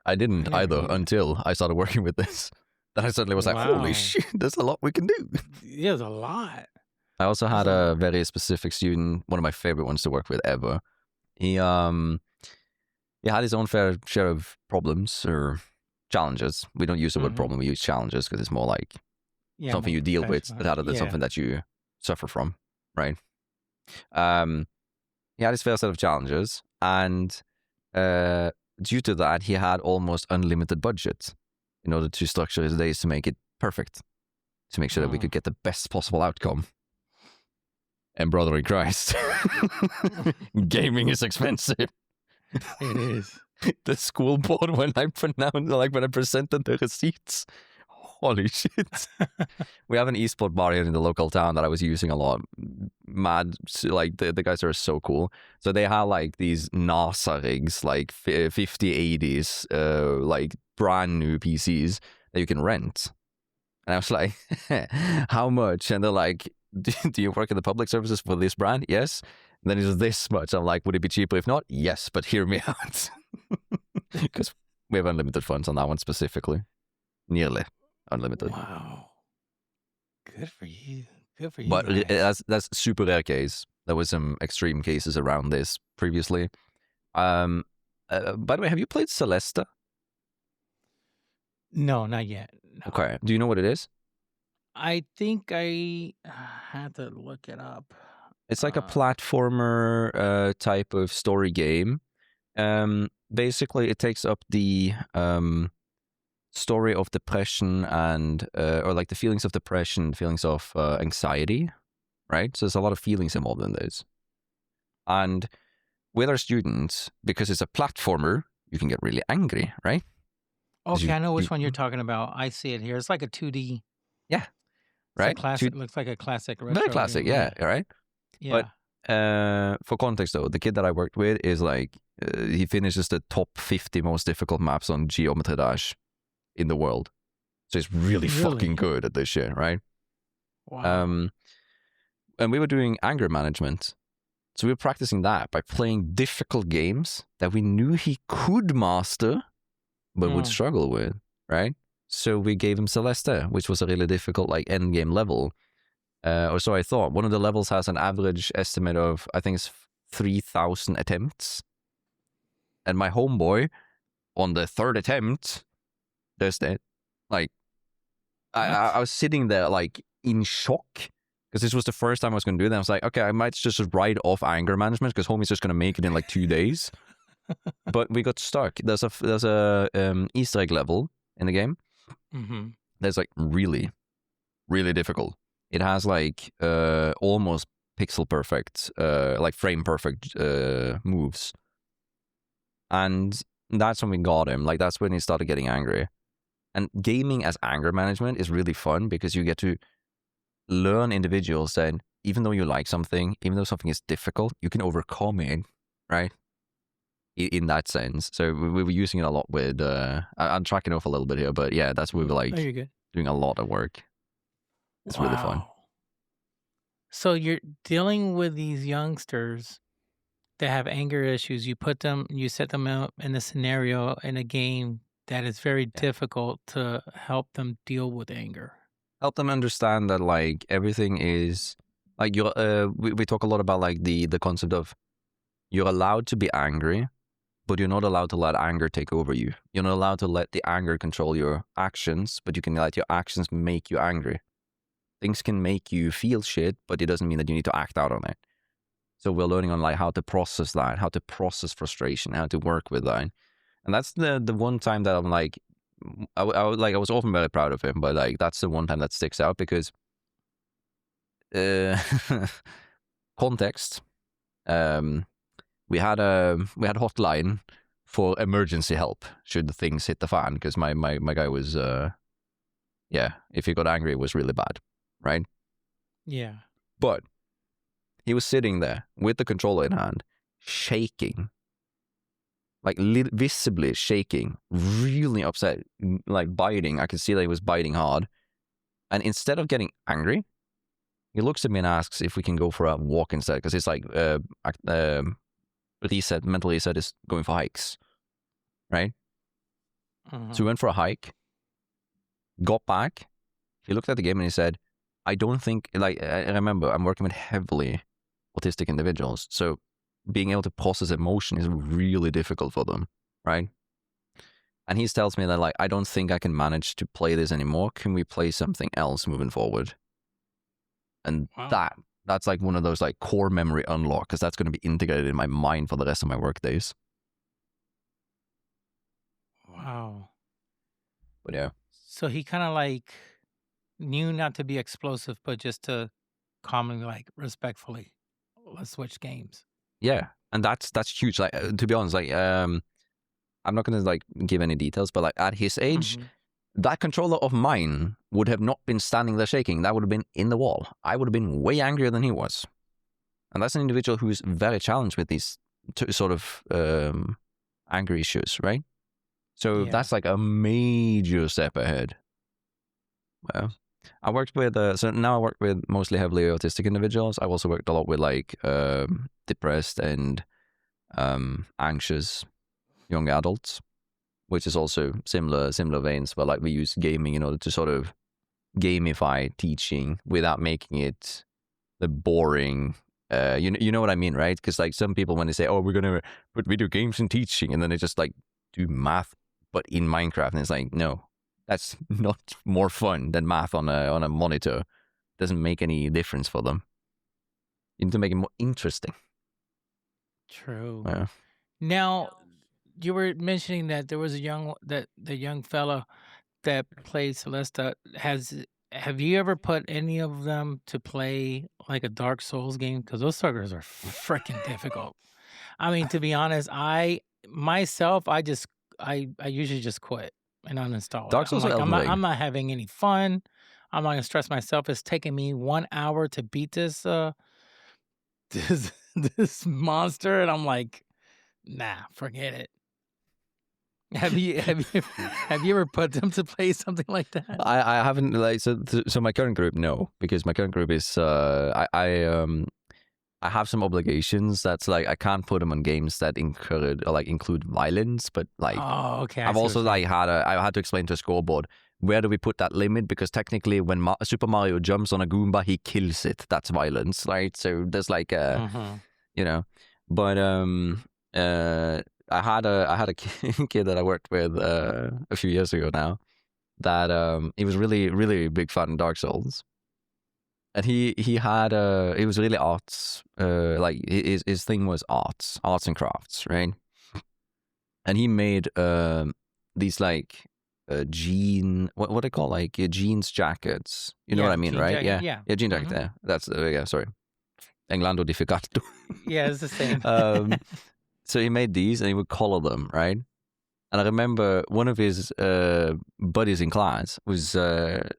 I didn't either until I started working with this. Then I suddenly was like, holy shit, there's a lot we can do. Yeah, there's a lot. I also had a very specific student, one of my favorite ones to work with ever. He had his own fair share of problems or challenges. We don't use the word problem, we use challenges because it's more like something you deal with rather than something that you suffer from, right? He had his fair set of challenges, and due to that, he had almost unlimited budget in order to structure his days to make it perfect, to make sure that we could get the best possible outcome. And brother in Christ, gaming is expensive. It is. The school board, when I presented the receipts, holy shit. We have an esport bar here in the local town that I was using a lot. Mad, like the guys are so cool. So they have like these NASA rigs, like 5080s, like brand new PCs that you can rent. And I was like, how much? And they're like, do you work in the public services for this brand? Yes. And then it's this much. I'm like, would it be cheaper if not? Yes, but hear me out. Because we have unlimited funds on that one specifically. Nearly unlimited. Wow. Good for you. Good for you. But that's super rare case. There was some extreme cases around this previously. By the way, have you played Celeste? No, not yet. No. Okay. Do you know what it is? I think I had to look it up. It's like a platformer type of story game. Basically, it takes up the story of depression and or like the feelings of depression, feelings of anxiety, right? So there's a lot of feelings involved in this. And with our students, because it's a platformer, you can get really angry, right? Okay, I know which one you're talking about. I see it here. It's like a 2D. Yeah. Right? Classic, looks like a classic retro very classic, game. yeah, right? Yeah. But for context though, the kid that I worked with is like, he finishes the top 50 most difficult maps on Geometry Dash in the world. So he's really fucking good at this shit, right? Wow. And we were doing anger management. So we were practicing that by playing difficult games that we knew he could master, but would struggle with, right? So we gave him Celeste, which was a really difficult like end game level. Or so I thought. One of the levels has an average estimate of, I think it's 3,000 attempts. And my homeboy, on the third attempt, does that. Like, I was sitting there like in shock because this was the first time I was going to do that. I was like, okay, I might just write off anger management because homie's just going to make it in like 2 days. But we got stuck. There's a Easter egg level in the game. That's like really, really difficult. It has like almost pixel perfect, like frame perfect moves. And that's when we got him. Like that's when he started getting angry. And gaming as anger management is really fun because you get to learn individuals that even though you like something, even though something is difficult, you can overcome it, right? In that sense. So we were using it a lot with, I'm tracking off a little bit here, but yeah, that's where we were like doing a lot of work. It's really fun. So you're dealing with these youngsters that have anger issues. You set them out in a scenario in a game that is very difficult to help them deal with anger. Help them understand that like everything is like we talk a lot about like the concept of you're allowed to be angry, but you're not allowed to let anger take over you. You're not allowed to let the anger control your actions, but you can let your actions make you angry. Things can make you feel shit, but it doesn't mean that you need to act out on it. So we're learning on like how to process that, how to process frustration, how to work with that. And that's the one time that I'm like, I was often very proud of him, but like that's the one time that sticks out because context. We had hotline for emergency help should things hit the fan because my guy was if he got angry it was really bad, right? Yeah. But he was sitting there with the controller in hand, shaking, like visibly shaking, really upset, like biting. I could see that he was biting hard. And instead of getting angry, he looks at me and asks if we can go for a walk instead because it's like mental reset is going for hikes, right? So we went for a hike, got back. He looked at the game and he said, I don't think, like, I remember I'm working with heavily autistic individuals. So being able to process emotion is really difficult for them, right? And he tells me that, like, I don't think I can manage to play this anymore. Can we play something else moving forward? And that's like one of those like core memory unlock, because that's going to be integrated in my mind for the rest of my work days. Wow. But yeah. So he kind of like knew not to be explosive, but just to calmly, like, respectfully, let's switch games. Yeah. And that's huge. Like, to be honest, like, I'm not going to like give any details, but like at his age, that controller of mine would have not been standing there shaking. That would have been in the wall. I would have been way angrier than he was. And that's an individual who's very challenged with these sort of anger issues, right? So that's like a major step ahead. Well, I worked with, so now I work with mostly heavily autistic individuals. I've also worked a lot with like depressed and anxious young adults, which is also similar veins, but like we use gaming in order to sort of gamify teaching without making it the boring, you know what I mean, right? Because like some people, when they say, oh, we're going to put video games in teaching, and then they just like do math, but in Minecraft, and it's like, no, that's not more fun than math on a monitor. It doesn't make any difference for them. You need to make it more interesting. True. Yeah. Now, you were mentioning that there was the young fella that played Celesta. Have you ever put any of them to play like a Dark Souls game? Because those suckers are freaking difficult. I mean, to be honest, I usually just quit and uninstall Dark it. Souls I'm are like, Elden Ring. I'm not having any fun. I'm not gonna stress myself. It's taking me 1 hour to beat this this monster, and I'm like, nah, forget it. Have you ever put them to play something like that? I haven't, like, so my current group, no, because my current group is I have some obligations that's like I can't put them on games that include violence, but like Okay. I've also like I had to explain to a scoreboard, where do we put that limit? Because technically when Super Mario jumps on a Goomba, he kills it. That's violence, right? So there's like you know, but I had a kid that I worked with a few years ago now that he was really big fan of Dark Souls. And he was really arts, like his thing was arts and crafts, right? And he made these like what they call like jeans jackets, you know what I mean, right? Jacket, yeah, jean jacket. Yeah, that's sorry, Englando di Ficato. Yeah, it's the same. So he made these and he would color them, right? And I remember one of his buddies in class was a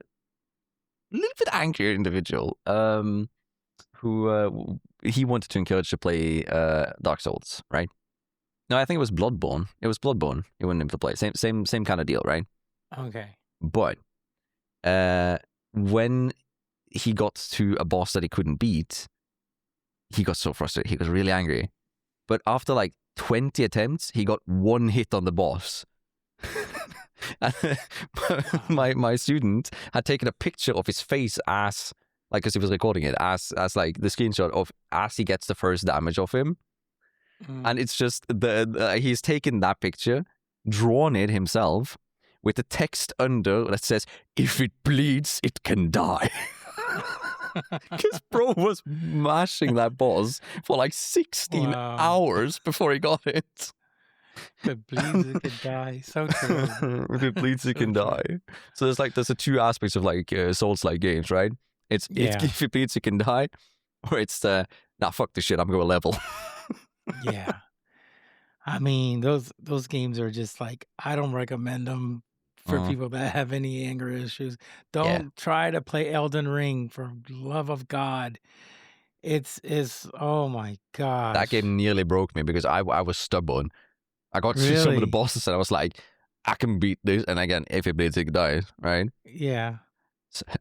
little bit angrier individual who he wanted to encourage to play Dark Souls, right? No, I think it was Bloodborne. He wanted him to play. Same kind of deal, right? Okay. But when he got to a boss that he couldn't beat, he got so frustrated. He was really angry. But after like 20 attempts, he got one hit on the boss. my student had taken a picture of his face as, like, because he was recording it, as like the screenshot of as he gets the first damage of him. And it's just he's taken that picture, drawn it himself with the text under that says, "If it bleeds, it can die." Because bro was mashing that boss for like 16 hours before he got it. If it bleeds, it can die. So true. If it bleeds, it can die. So there's the two aspects of like Souls-like games, right? It's if it bleeds, it can die, or it's nah, fuck this shit, I'm going level. Yeah. I mean, those games are just like, I don't recommend them for people that have any anger issues. Don't try to play Elden Ring, for love of God. It's oh my God. That game nearly broke me because I was stubborn. I got to some of the bosses and I was like, I can beat this. And again, if it bleeds, it dies, right? Yeah.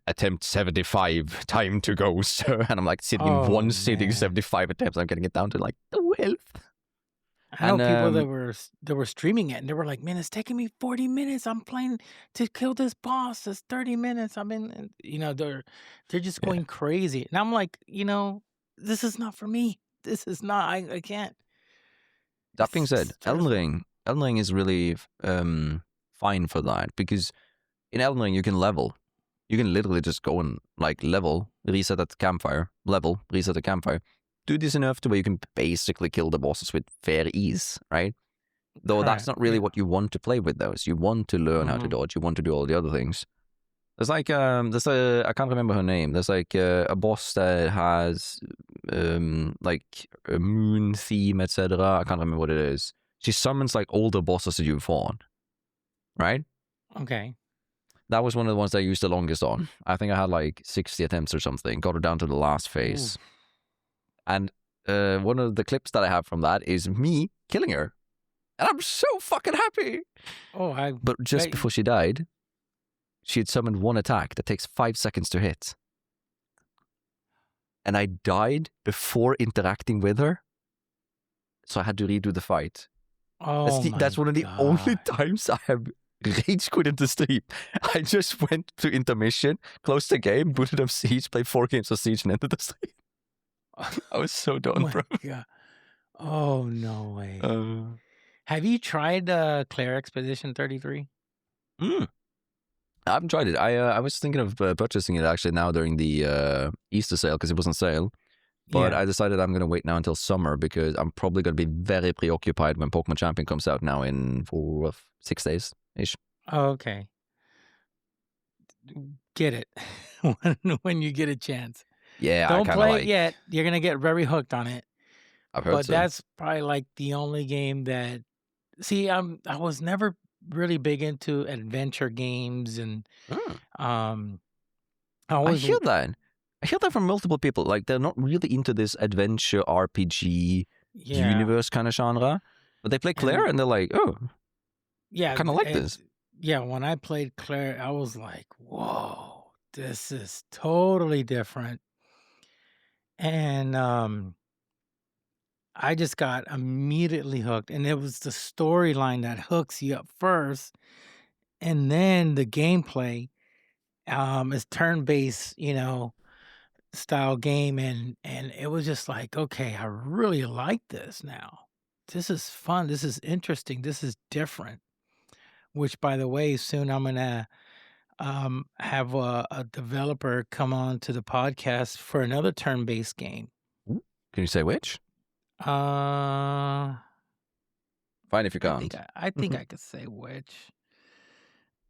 Attempt 75, time to go, sir. And I'm like sitting in one sitting, 75 attempts. I'm getting it down to like 12. I know And people that were streaming it, and they were like, "Man, it's taking me 40 minutes. I'm playing to kill this boss. It's 30 minutes. I'm in." They're just yeah, going crazy, and I'm like, this is not for me. This is not. I can't. that being It's said, stressful. Elden Ring is really fine for that, because in Elden Ring you can level. You can literally just go and like level, reset at the campfire, level, reset the campfire. Do this enough to where you can basically kill the bosses with fair ease, right? Though that's Correct. not really Yeah. what you want to play with those. You want to learn how to Mhm. dodge. You want to do all the other things. There's like I can't remember her name. There's like a boss that has like a moon theme, etc. I can't remember what it is. She summons like older bosses that you've fought, right? Okay. That was one of the ones that I used the longest on. I think I had like 60 attempts or something. Got it down to the last phase. Ooh. And one of the clips that I have from that is me killing her. And I'm so fucking happy. Oh, I But just bet before she died, she had summoned one attack that takes 5 seconds to hit. And I died before interacting with her. So I had to redo the fight. Oh That's my one of the only God. times I have rage quitted the stream. I just went to intermission, closed the game, booted up Siege, played 4 games of Siege, and ended the stream. I was so Oh done, my bro. God. Oh, no way. Uh, Have you tried Claire Expedition 33? I haven't tried it. I was thinking of purchasing it actually now during the Easter sale because it was on sale. But Yeah. I decided I'm going to wait now until summer because I'm probably going to be very preoccupied when Pokemon Champion comes out now in 6 days-ish. Oh, okay. Get it when you get a chance. Yeah, I Don't kind of play like... it yet. You're going to get very hooked on it. I've heard But so. that's probably like the only game that... See, I was never really big into adventure games, and I I always... hear that. I hear that from multiple people. Like, they're not really into this adventure RPG Yeah. universe kind of genre. But they play Claire and they're like, oh, Yeah. kind of like this. Yeah, when I played Claire, I was like, whoa, this is totally different. And I just got immediately hooked. And it was the storyline that hooks you up first. And then the gameplay is turn-based, style game. And it was just like, okay, I really like this now. This is fun. This is interesting. This is different. Which, by the way, soon I'm going to have a developer come on to the podcast for another turn-based game. Can you say which? Uh, Fine if you I can't. think I think I could say which.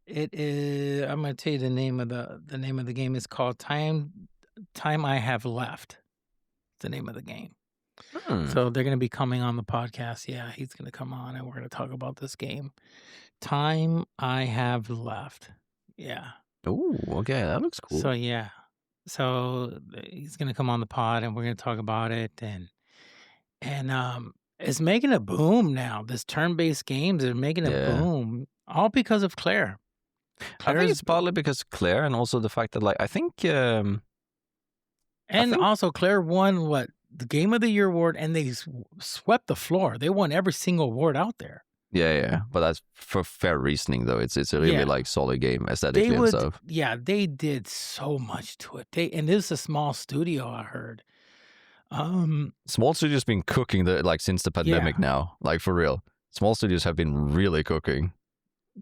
It is. I'm going to tell you the name of the name of the game is called Time I Have Left. The name of the game. So they're going to be coming on the podcast. Yeah, he's going to come on and we're going to talk about this game. Time I Have Left. Yeah. Oh, okay. That looks cool. So yeah. So he's going to come on the pod and we're going to talk about it, and it's making a boom now. This turn-based games are making a boom, all because of Claire. I think it's partly because Claire, and also the fact that, like, I think also Claire won the Game of the Year award, and they swept the floor. They won every single award out there. Yeah, but that's for fair reasoning, though. It's a really like solid game aesthetically and stuff. Yeah, they did so much to it. And this is a small studio, I heard. Small studios been cooking since the pandemic now, like for real. Small studios have been really cooking.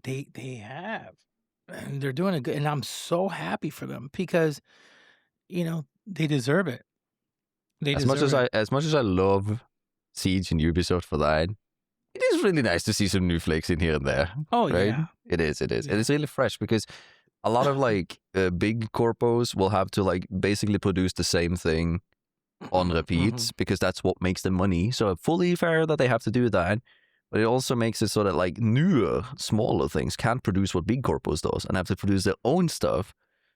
They have, and they're doing it good, and I'm so happy for them because, they deserve it. As much as I love Siege and Ubisoft for that, it is really nice to see some new flakes in here and there. Oh right? yeah, it is. Yeah. And it's really fresh because a lot of big corpos will have to basically produce the same thing on repeats because that's what makes them money. So fully fair that they have to do that, but it also makes it so that newer, smaller things can't produce what big corpos does and have to produce their own stuff.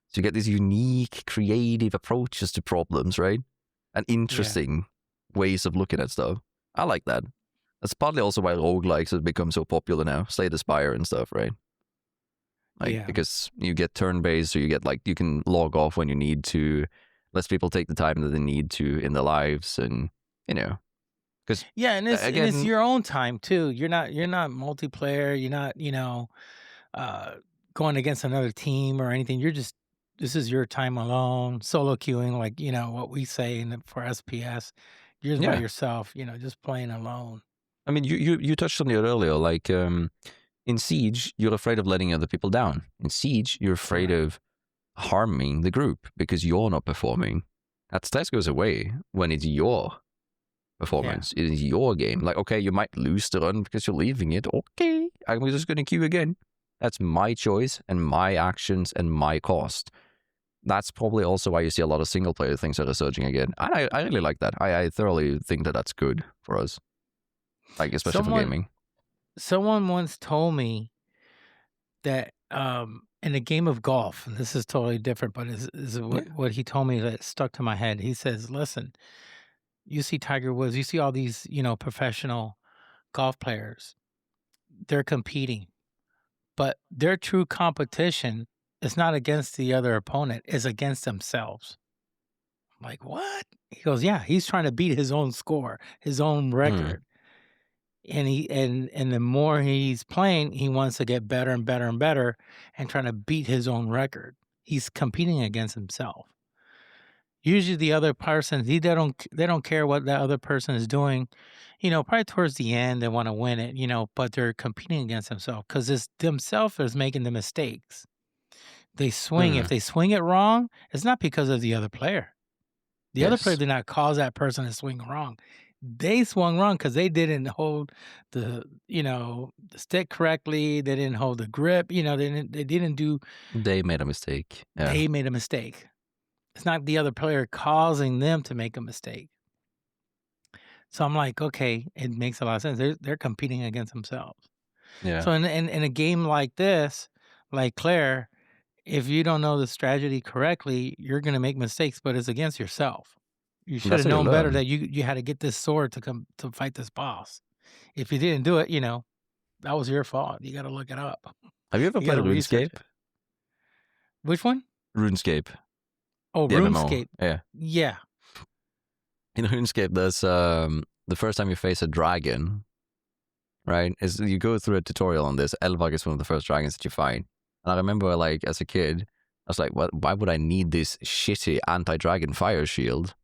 So you get these unique, creative approaches to problems, right? And interesting ways of looking at stuff. I like that. That's partly also why roguelikes have become so popular now. Slay the Spire and stuff, right? Because you get turn-based, so you get you can log off when you need to. Less people take the time that they need to in their lives, and Because Yeah, and it's again, your own time too. You're not multiplayer. You're not going against another team or anything. This is your time alone, solo queuing, like what we say for SPS. You're just by yeah. yourself. Just playing alone. I mean, you touched on it earlier. Like in Siege, you're afraid of letting other people down. In Siege, you're afraid of harming the group because you're not performing. That stress goes away when it's your performance. It is your game. Like, okay, you might lose the run because you're leaving it. Okay, I'm just going to queue again. That's my choice and my actions and my cost. That's probably also why you see a lot of single player things are resurging again. And I really like that. I thoroughly think that that's good for us. Like, especially for gaming. Someone once told me that in a game of golf, and this is totally different, but is what he told me that stuck to my head. He says, listen, you see Tiger Woods, you see all these, professional golf players, they're competing, but their true competition is not against the other opponent, it's against themselves. I'm like, what? He goes, yeah, he's trying to beat his own score, his own record. And and the more he's playing, he wants to get better and better and better and trying to beat his own record. He's competing against himself. Usually the other person, they don't care what that other person is doing. Probably towards the end they want to win it, but they're competing against themselves because it's themselves is making the mistakes. They swing. If they swing it wrong, it's not because of the other player. The other player did not cause that person to swing wrong. They swung wrong because they didn't hold the stick correctly. They didn't hold the grip. They didn't do. They made a mistake. Yeah. They made a mistake. It's not the other player causing them to make a mistake. So I'm like, okay, it makes a lot of sense. They're competing against themselves. Yeah. So in a game like this, like Claire, if you don't know the strategy correctly, you're going to make mistakes, but it's against yourself. You should have known better that you had to get this sword to fight this boss. If you didn't do it, that was your fault. You got to look it up. Have you ever played RuneScape? Which one? RuneScape. Oh, the RuneScape. MMO. Yeah. In RuneScape, there's the first time you face a dragon, right? Is you go through a tutorial on this. Elvag is one of the first dragons that you find. And I remember, like, as a kid, I was like, why would I need this shitty anti-dragon fire shield?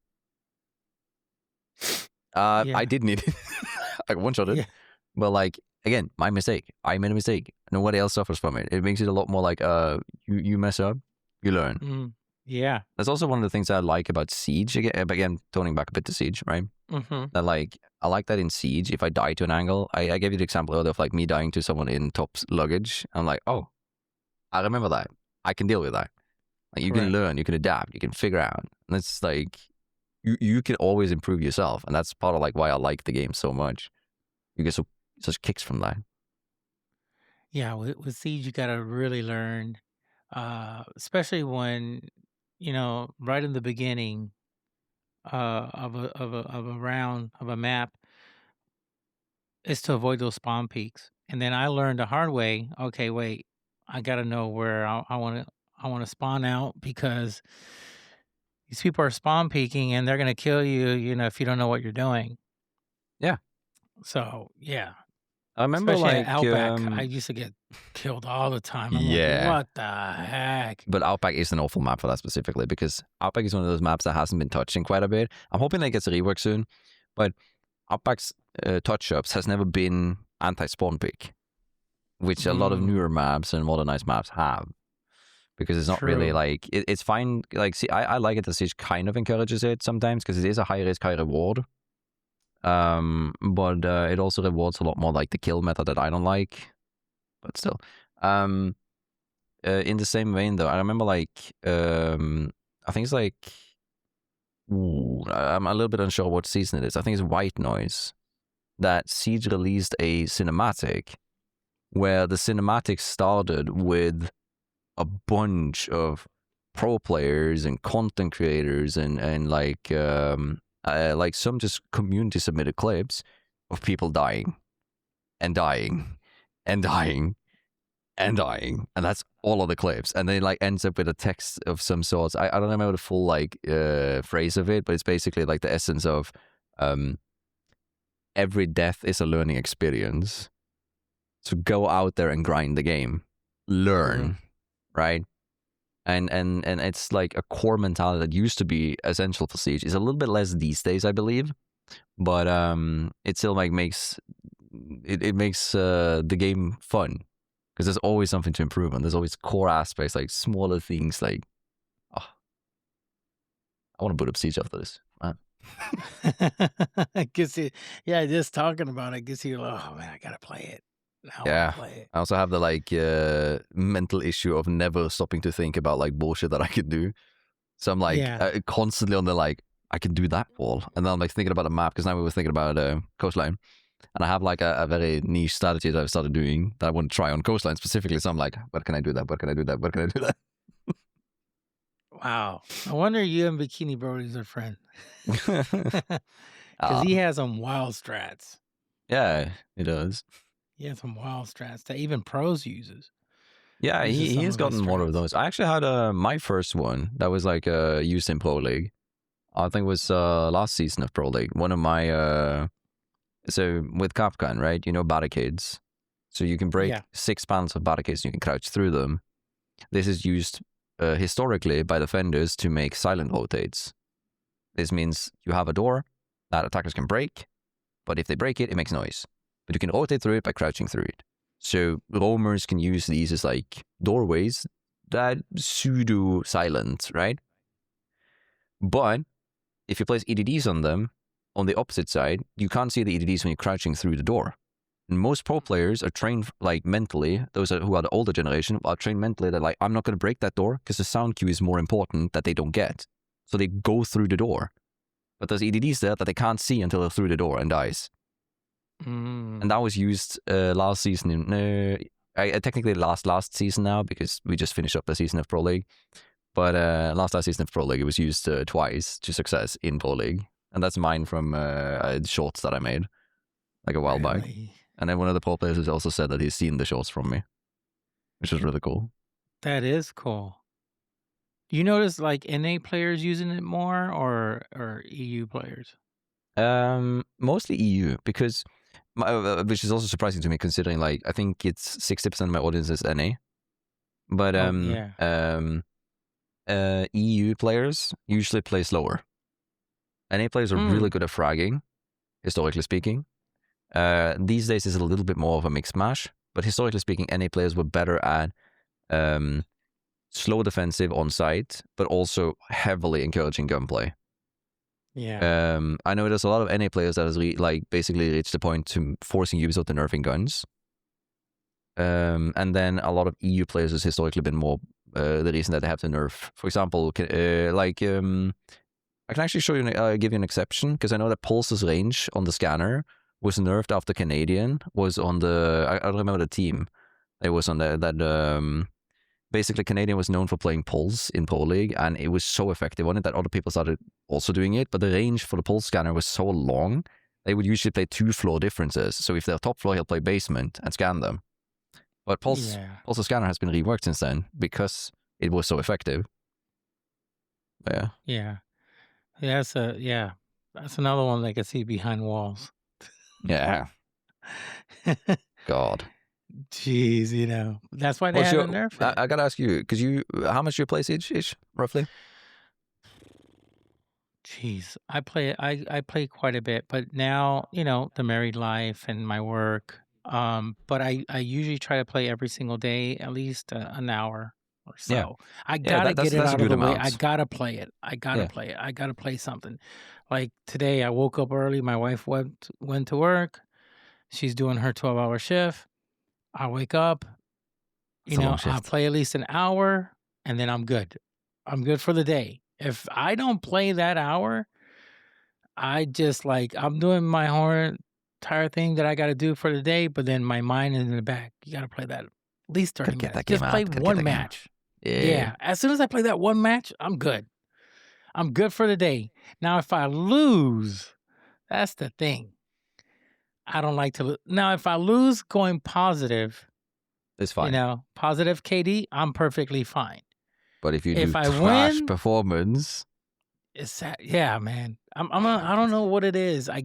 I did need it. I one-shot it. Yeah. But, like, again, my mistake. I made a mistake. Nobody else suffers from it. It makes it a lot more like, you mess up, you learn. Yeah. That's also one of the things I like about Siege. Again, toning back a bit to Siege, right? That, like, I like that in Siege, if I die to an angle, I gave you the example earlier of, like, me dying to someone in top luggage. I'm like, oh, I remember that. I can deal with that. Like, you can learn, you can adapt, you can figure out. And it's like, you can always improve yourself. And that's part of, like, why I like the game so much. You get such kicks from that. Yeah, with Siege, you got to really learn, especially when, right in the beginning of a round, of a map, is to avoid those spawn peaks. And then I learned the hard way, okay, wait, I got to know where I want to spawn out because these people are spawn peeking and they're going to kill you, if you don't know what you're doing. Yeah. So, yeah. I remember, especially like, at Outback, I used to get killed all the time. I'm like, what the heck? But Outback is an awful map for that specifically because Outback is one of those maps that hasn't been touched in quite a bit. I'm hoping that it gets a rework soon, but Outback's touch-ups has never been anti-spawn peak, which a lot of newer maps and modernized maps have. Because it's not really like, it's fine. Like, see, I like it that Siege kind of encourages it sometimes because it is a high risk, high reward. But it also rewards a lot more like the kill method that I don't like. But still. In the same vein though, I remember like, I think it's like, I'm a little bit unsure what season it is. I think it's White Noise that Siege released a cinematic where the cinematic started with a bunch of pro players and content creators and like some just community submitted clips of people dying and dying and dying and dying, and that's all of the clips, and then like ends up with a text of some sorts. I don't remember the full like phrase of it, but it's basically like the essence of every death is a learning experience. So go out there and grind the game, learn, right? And it's like a core mentality that used to be essential for Siege. It's a little bit less these days, I believe, but it still like makes the game fun because there's always something to improve on. There's always core aspects, like smaller things, like I want to boot up Siege after this. I guess just talking about it, I guess you're like, oh man, I gotta play it. I wanna play it. I also have the like mental issue of never stopping to think about like bullshit that I could do. So I'm like constantly on the like, I can do that wall, and then I'm like thinking about a map because now we were thinking about coastline, and I have like a very niche strategy that I've started doing that I want to try on coastline specifically. So I'm like, where can I do that? Where can I do that? Where can I do that? Wow. I wonder you and Bikini Brody's are friends. Because he has some wild strats. Yeah, he does. He has some wild strats that even pros uses. Yeah, he has gotten more of those. I actually had my first one that was like used in Pro League. I think it was last season of Pro League. One of my so with Capcan, right? You know barricades. So you can break 6 panels of barricades and you can crouch through them. This is used historically by defenders to make silent rotates. This means you have a door that attackers can break, but if they break it, it makes noise. But you can rotate through it by crouching through it. So roamers can use these as like doorways that pseudo-silent, right? But if you place EDDs on them, on the opposite side, you can't see the EDDs when you're crouching through the door. And most pro players are trained like mentally, those who are the older generation are trained mentally that like, I'm not going to break that door because the sound cue is more important that they don't get. So they go through the door. But there's EDDs there that they can't see until they're through the door and dies. And that was used last season. Technically last season now because we just finished up the season of Pro League. But last season of Pro League, it was used twice to success in Pro League. And that's mine from shorts that I made like a while back. And then one of the pro players has also said that he's seen the shorts from me, which is really cool. That is cool. Do you notice like NA players using it more or EU players? Mostly EU because, which is also surprising to me considering like I think it's 60% of my audience is NA, but EU players usually play slower. NA players are really good at fragging, historically speaking. These days it's a little bit more of a mixed mash, but historically speaking, NA players were better at slow defensive on site, but also heavily encouraging gunplay. Yeah. I know there's a lot of NA players that has basically reached the point to forcing Ubisoft to nerfing guns. And then a lot of EU players has historically been more the reason that they have to nerf. For example, I can actually show you, give you an exception because I know that Pulse's range on the scanner was nerfed after Canadian was on the. I don't remember the team. It was on that. Basically, Canadian was known for playing Pulse in Pro League, and it was so effective on it that other people started also doing it. But the range for the Pulse scanner was so long, they would usually play 2 floor differences. So if they're top floor, he'll play basement and scan them. But Pulse's scanner has been reworked since then because it was so effective. Yeah. That's another one that I can see behind walls. Yeah. God. Jeez, that's why they had to nerf it. I gotta ask you, because how much do you play Siege, roughly? Jeez, I play quite a bit, but now, the married life and my work. But I usually try to play every single day, at least an hour or so. Yeah. I gotta get it out of the way. I amount. gotta play it. I gotta play it. I gotta play something. Like today, I woke up early. My wife went to work. She's doing her 12-hour shift. I wake up. I play at least an hour, and then I'm good. I'm good for the day. If I don't play that hour, I just I'm doing my whole entire thing that I got to do for the day, but then my mind is in the back. You got to play that at least 30 minutes. Just play one match. Yeah. As soon as I play that one match, I'm good. I'm good for the day. Now, if I lose, that's the thing. I don't like to lose. Now, if I lose going positive, it's fine. Positive KD, I'm perfectly fine. But if you do trash performance, It's that, yeah, man. I don't know what it is. I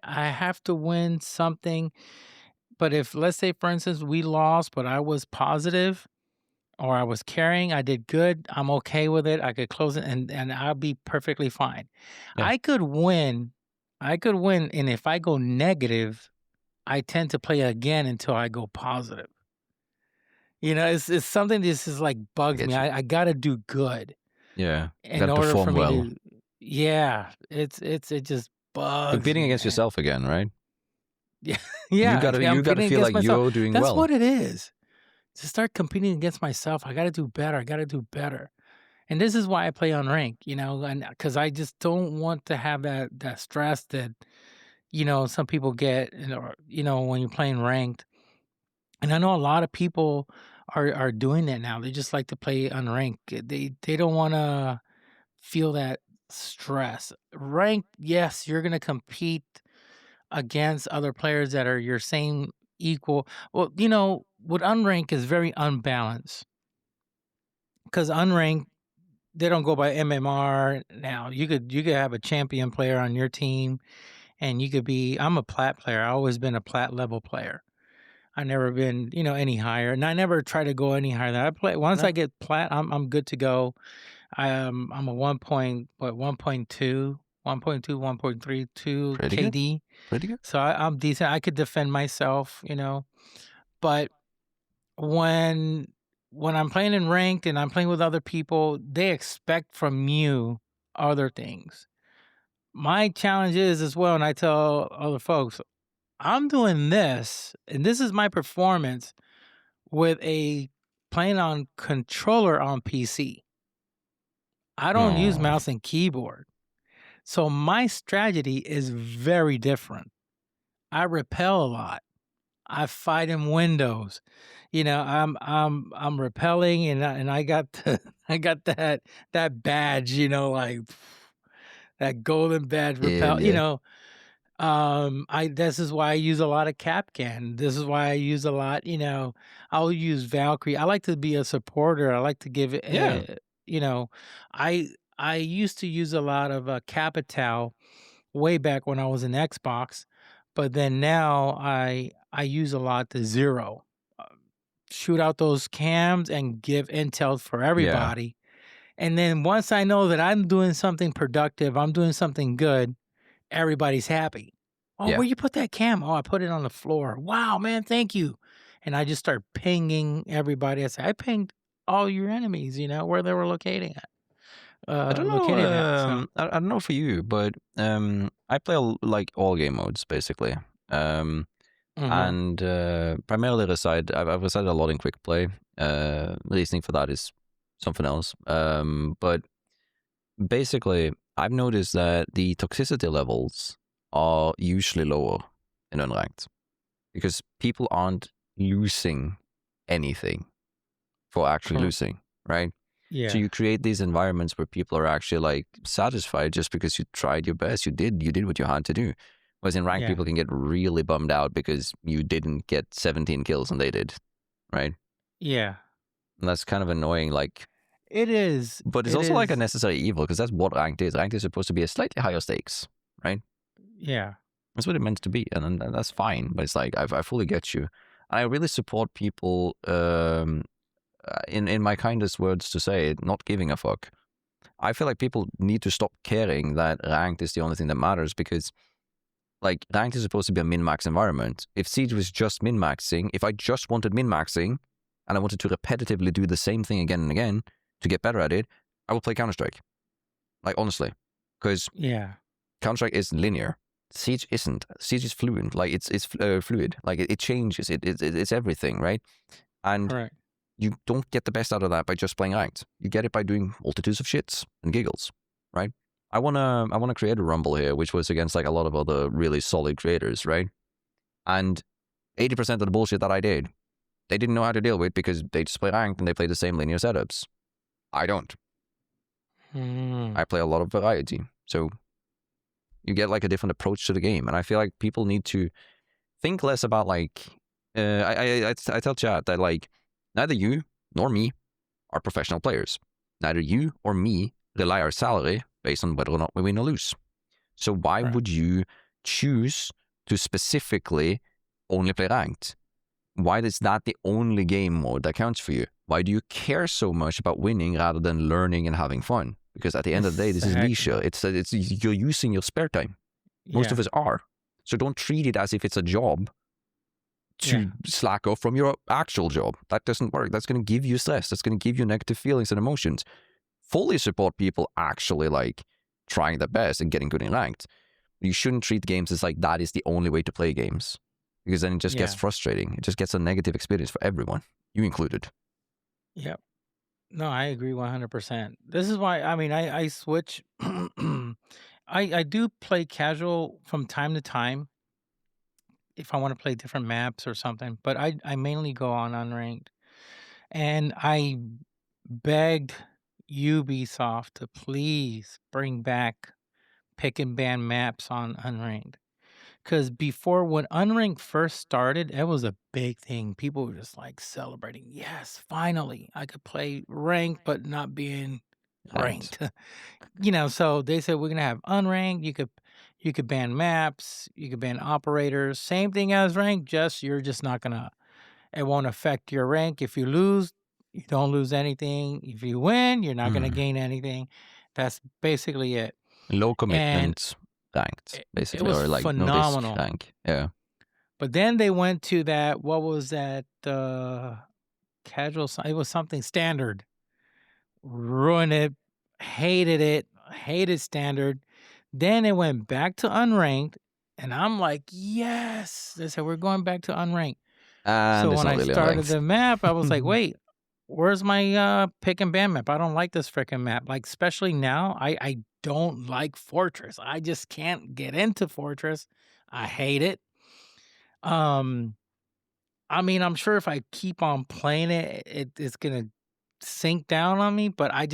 have to win something. But if, let's say, for instance, we lost, but I was positive or I was carrying, I did good. I'm okay with it. I could close it, and I'll be perfectly fine. Yeah. I could win. And if I go negative, I tend to play again until I go positive. It's something that just like bugs get me. you. I gotta do good Yeah. You in gotta order for perform me well. to. Yeah, it just bugs Competing me, against man. yourself again, right? Yeah, You yeah. gotta I'm you gotta competing feel against like myself. you're doing That's well. what it is. To start competing against myself, I gotta do better. I gotta do better. And this is why I play unranked, and because I just don't want to have that stress that some people get, when you're playing ranked. And I know a lot of people are doing that now. They just like to play unranked. They don't want to feel that stress. Ranked, yes, you're gonna compete against other players that are your same equal. Well, with unranked is very unbalanced because unranked they don't go by MMR now. You could have a champion player on your team, and you could be. I'm a plat player. I always been a plat level player. I never been any higher, and I never try to go any higher. Than I play once No. I get plat, I'm good to go. I'm a 1.2, 1.32 Pretty good. KD. Pretty good. So I'm decent. I could defend myself, but when I'm playing in ranked and I'm playing with other people, they expect from you other things. My challenge is as well, and I tell other folks, I'm doing this, and this is my performance with a playing on controller on PC. I don't use Oh, mouse and keyboard. So my strategy is very different. I repel a lot. I fight in windows. I'm repelling, and I got I got that badge. Like that golden badge repel. yeah. This is why I use a lot of Capcan. This is why I use a lot. I'll use Valkyrie. I like to be a supporter. I like to give it. Yeah. I used to use a lot of Capital way back when I was in Xbox, but then now I use a lot the Zero. Shoot out those cams and give intel for everybody. And then once I know that I'm doing something productive, I'm doing something good, everybody's happy. Oh, Yeah. where you put that cam? Oh, I put it on the floor. Wow, man, thank you. And I just start pinging everybody. I say, I pinged all your enemies, where they were locating at. I don't Located at. So. know. I don't know for you, but I play like all game modes basically. And primarily I've resided a lot in quick play. Reasoning for that is something else. But basically, I've noticed that the toxicity levels are usually lower in unranked because people aren't losing anything for actually True. losing, right? Yeah. So you create these environments where people are actually like satisfied just because you tried your best. You did what you had to do. Whereas in ranked, Yeah. people can get really bummed out because you didn't get 17 kills and they did, right? Yeah. And that's kind of annoying. Like, It is. but it's also like a necessary evil because that's what ranked is. Ranked is supposed to be a slightly higher stakes, right? Yeah. That's what it meant to be, and that's fine. But it's like I fully get you. And I really support people. In my kindest words to say it, not giving a fuck. I feel like people need to stop caring that ranked is the only thing that matters because, like, ranked is supposed to be a min-max environment. If Siege was just min-maxing, if I just wanted min-maxing and I wanted to repetitively do the same thing again and again to get better at it, I would play Counter-Strike. Like, honestly. Because Counter-Strike is linear. Siege isn't. Siege is fluid. Like, it's fluid. Like, it changes. It's everything, right? And Correct. you don't get the best out of that by just playing ranked. You get it by doing multitudes of shits and giggles, right? I wanna create a rumble here, which was against like a lot of other really solid creators, right? And 80% of the bullshit that I did, they didn't know how to deal with because they just play ranked and they play the same linear setups. I don't. I play a lot of variety, so you get like a different approach to the game. And I feel like people need to think less about like I tell chat that like neither you nor me are professional players. Neither you or me rely our salary based on whether or not we win or lose. So why would you choose to specifically only play ranked? Why is that the only game mode that counts for you? Why do you care so much about winning rather than learning and having fun? Because at the end of the day, this is leisure. It's you're using your spare time. Most of us are. So don't treat it as if it's a job to slack off from your actual job. That doesn't work. That's going to give you stress. That's going to give you negative feelings and emotions. Fully support people actually like trying their best and getting good in ranked. You shouldn't treat games as like that is the only way to play games, because then it just gets frustrating. It just gets a negative experience for everyone, you included. Yep. No, I agree 100%. This is why, I mean, I switch. I do play casual from time to time if I want to play different maps or something, but I mainly go on unranked. And I begged Ubisoft to please bring back pick and ban maps on unranked. Because before, when unranked first started, it was a big thing. People were just like celebrating. Yes, finally, I could play ranked, but not being ranked. So they said we're gonna have unranked. You could ban maps. You could ban operators. Same thing as ranked. You're just not gonna. It won't affect your rank. If you lose, you don't lose anything. If you win, you're not gonna gain anything. That's basically it. Low commitment. Ranked, basically, it was or like phenomenal. no risk rank. Yeah. But then they went to that. What was that? Casual. It was something standard. Ruined it. Hated standard. Then it went back to unranked, and I'm like, yes. They said we're going back to unranked. And so when I started the map, I was like, wait, where's my pick and ban map? I don't like this freaking map. Like, especially now, I don't like Fortress. I just can't get into Fortress. I hate it. I mean, I'm sure if I keep on playing it's gonna sink down on me, but I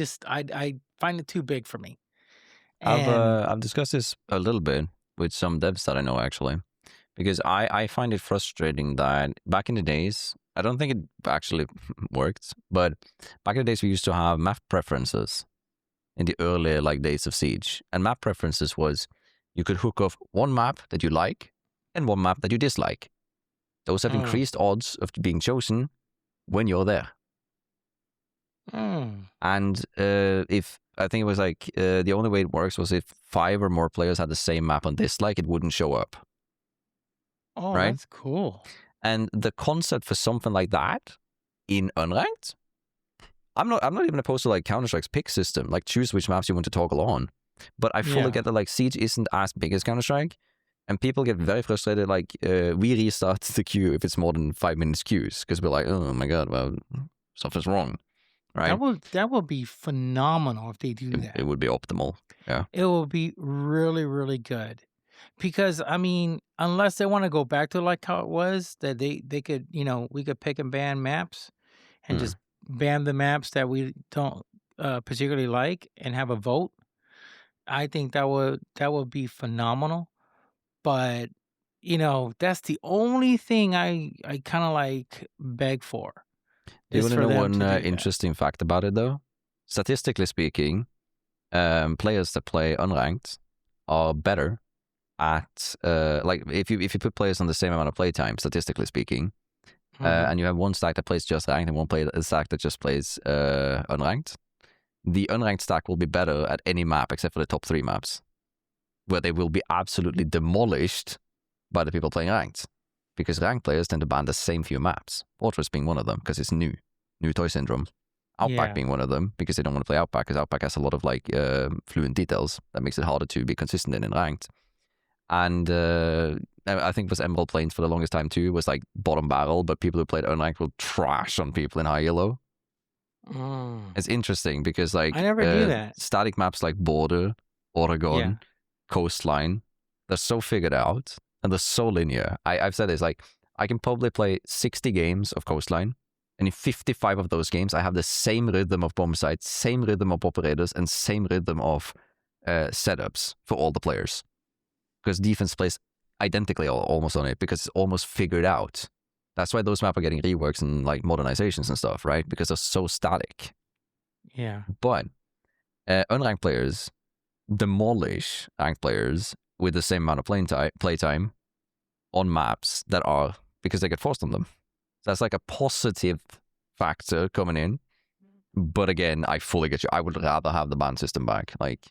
find it too big for me. I've discussed this a little bit with some devs that I know, actually, because I find it frustrating that back in the days, I don't think it actually worked, but back in the days we used to have map preferences in the early days of Siege. And map preferences was you could hook off one map that you like and one map that you dislike. Those have increased odds of being chosen when you're there. And if I think it was the only way it works was if 5 or more players had the same map on dislike, it wouldn't show up. Oh, right? That's cool. And the concept for something like that in unranked, I'm not even opposed to Counter-Strike's pick system, choose which maps you want to toggle on. But I fully get that Siege isn't as big as Counter-Strike, and people get very frustrated. We restart the queue if it's more than 5 minutes queues, because we're like, oh my god, well, something's wrong, right? That would be phenomenal if they do that. It would be optimal. Yeah, it will be really, really good. Because I mean, unless they want to go back to how it was, that they could, we could pick and ban maps and just ban the maps that we don't particularly like and have a vote. I think that would be phenomenal. But that's the only thing I kind of beg for. Do you want to know one interesting fact about it though? Statistically speaking, players that play unranked are better at if you put players on the same amount of playtime, statistically speaking, and you have one stack that plays just ranked and one stack that just plays unranked, the unranked stack will be better at any map except for the top 3 maps, where they will be absolutely demolished by the people playing ranked, because ranked players tend to ban the same few maps. Fortress being one of them because it's new toy syndrome. Outback being one of them because they don't want to play Outback, because Outback has a lot of fluent details that makes it harder to be consistent in ranked. And I think it was Emerald Plains for the longest time too, was bottom barrel, but people who played unranked will trash on people in high yellow. It's interesting because I never knew that. Static maps like Border, Oregon, Coastline, they're so figured out and they're so linear. I've said this, I can probably play 60 games of Coastline, and in 55 of those games I have the same rhythm of bomb sites, same rhythm of operators, and same rhythm of setups for all the players. Because defense plays identically almost on it, because it's almost figured out. That's why those maps are getting reworks and modernizations and stuff, right? Because they're so static. Yeah. But unranked players, demolish ranked players with the same amount of playtime on maps that are because they get forced on them. So that's like a positive factor coming in. But again, I fully get you. I would rather have the ban system back. Like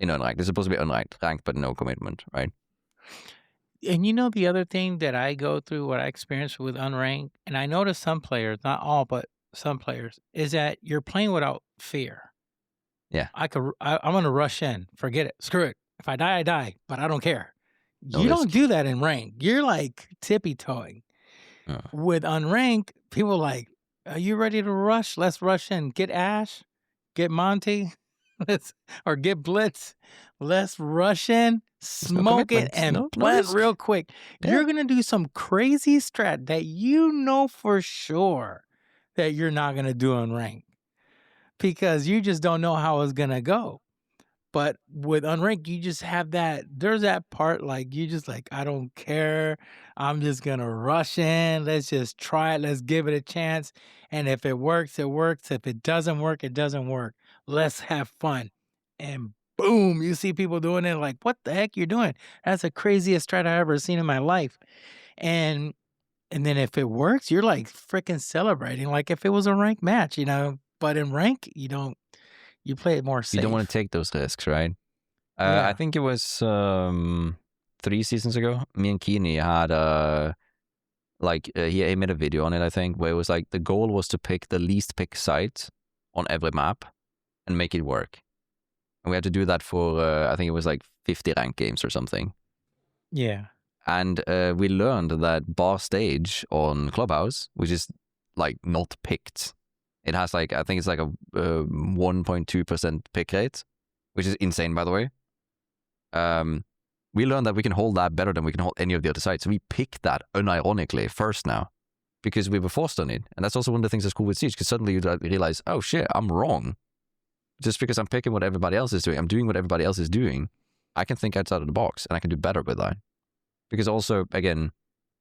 in unranked, it's supposed to be unranked, ranked, but no commitment, right? And you know the other thing that I go through, what I experience with unranked, and I notice some players, not all, but some players, is that you're playing without fear. Yeah. I'm going to rush in. Forget it. Screw it. If I die, I die, but I don't care. No You don't risk. do that in rank. You're like tippy-toeing. With unranked, people like, are you ready to rush? Let's rush in. Get Ash, get Monty, or get Blitz. Let's rush in, smoke it, and plant real quick. Yeah. You're going to do some crazy strat that you know for sure that you're not going to do on rank because you just don't know how it's going to go. But with unranked, you just have that, there's that part like, you just like, I don't care. I'm just going to rush in. Let's just try it. Let's give it a chance. And if it works, it works. If it doesn't work, it doesn't work. Let's have fun. And boom, you see people doing it like, what the heck you're doing? That's the craziest strat I've ever seen in my life. And then if it works, you're like freaking celebrating like if it was a ranked match, you know. But in rank, you don't. You play it more safe. You don't want to take those risks, right? Yeah. I think it was 3 seasons ago. Me and Keeney had he made a video on it, I think, where it was like the goal was to pick the least pick site on every map and make it work. And we had to do that for, I think it was like 50 ranked games or something. Yeah. And we learned that bar stage on Clubhouse, which is like not picked. It has like, I think it's like a 1.2% pick rate, which is insane, by the way. We learned that we can hold that better than we can hold any of the other sites. So we picked that unironically first now because we were forced on it. And that's also one of the things that's cool with Siege, because suddenly you realize, oh shit, I'm wrong. Just because I'm picking what everybody else is doing, I'm doing what everybody else is doing, I can think outside of the box and I can do better with that. Because also, again,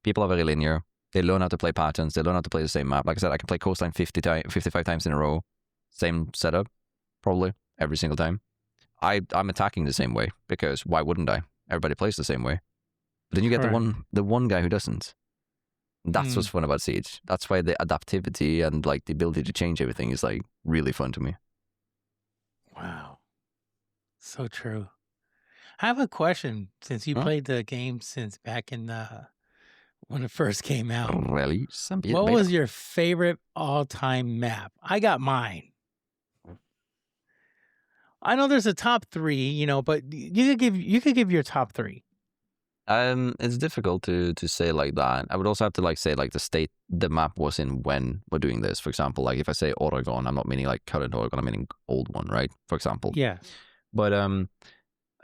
people are very linear. They learn how to play patterns. They learn how to play the same map. Like I said, I can play Coastline 55 times in a row. Same setup, probably, every single time. I'm attacking the same way, because why wouldn't I? Everybody plays the same way. But then you get the one guy who doesn't. That's what's fun about Siege. That's why the adaptivity and like the ability to change everything is like really fun to me. Wow. So true. I have a question, since you played the game since back in when it first came out. Really? What was your favorite all-time map? I got mine. I know there's a top 3, you know, but you could give your top 3. It's difficult to say like that. I would also have to like say like the state the map was in when we're doing this. For example, like if I say Oregon, I'm not meaning like current Oregon, I'm meaning old one, right? For example. Yeah. But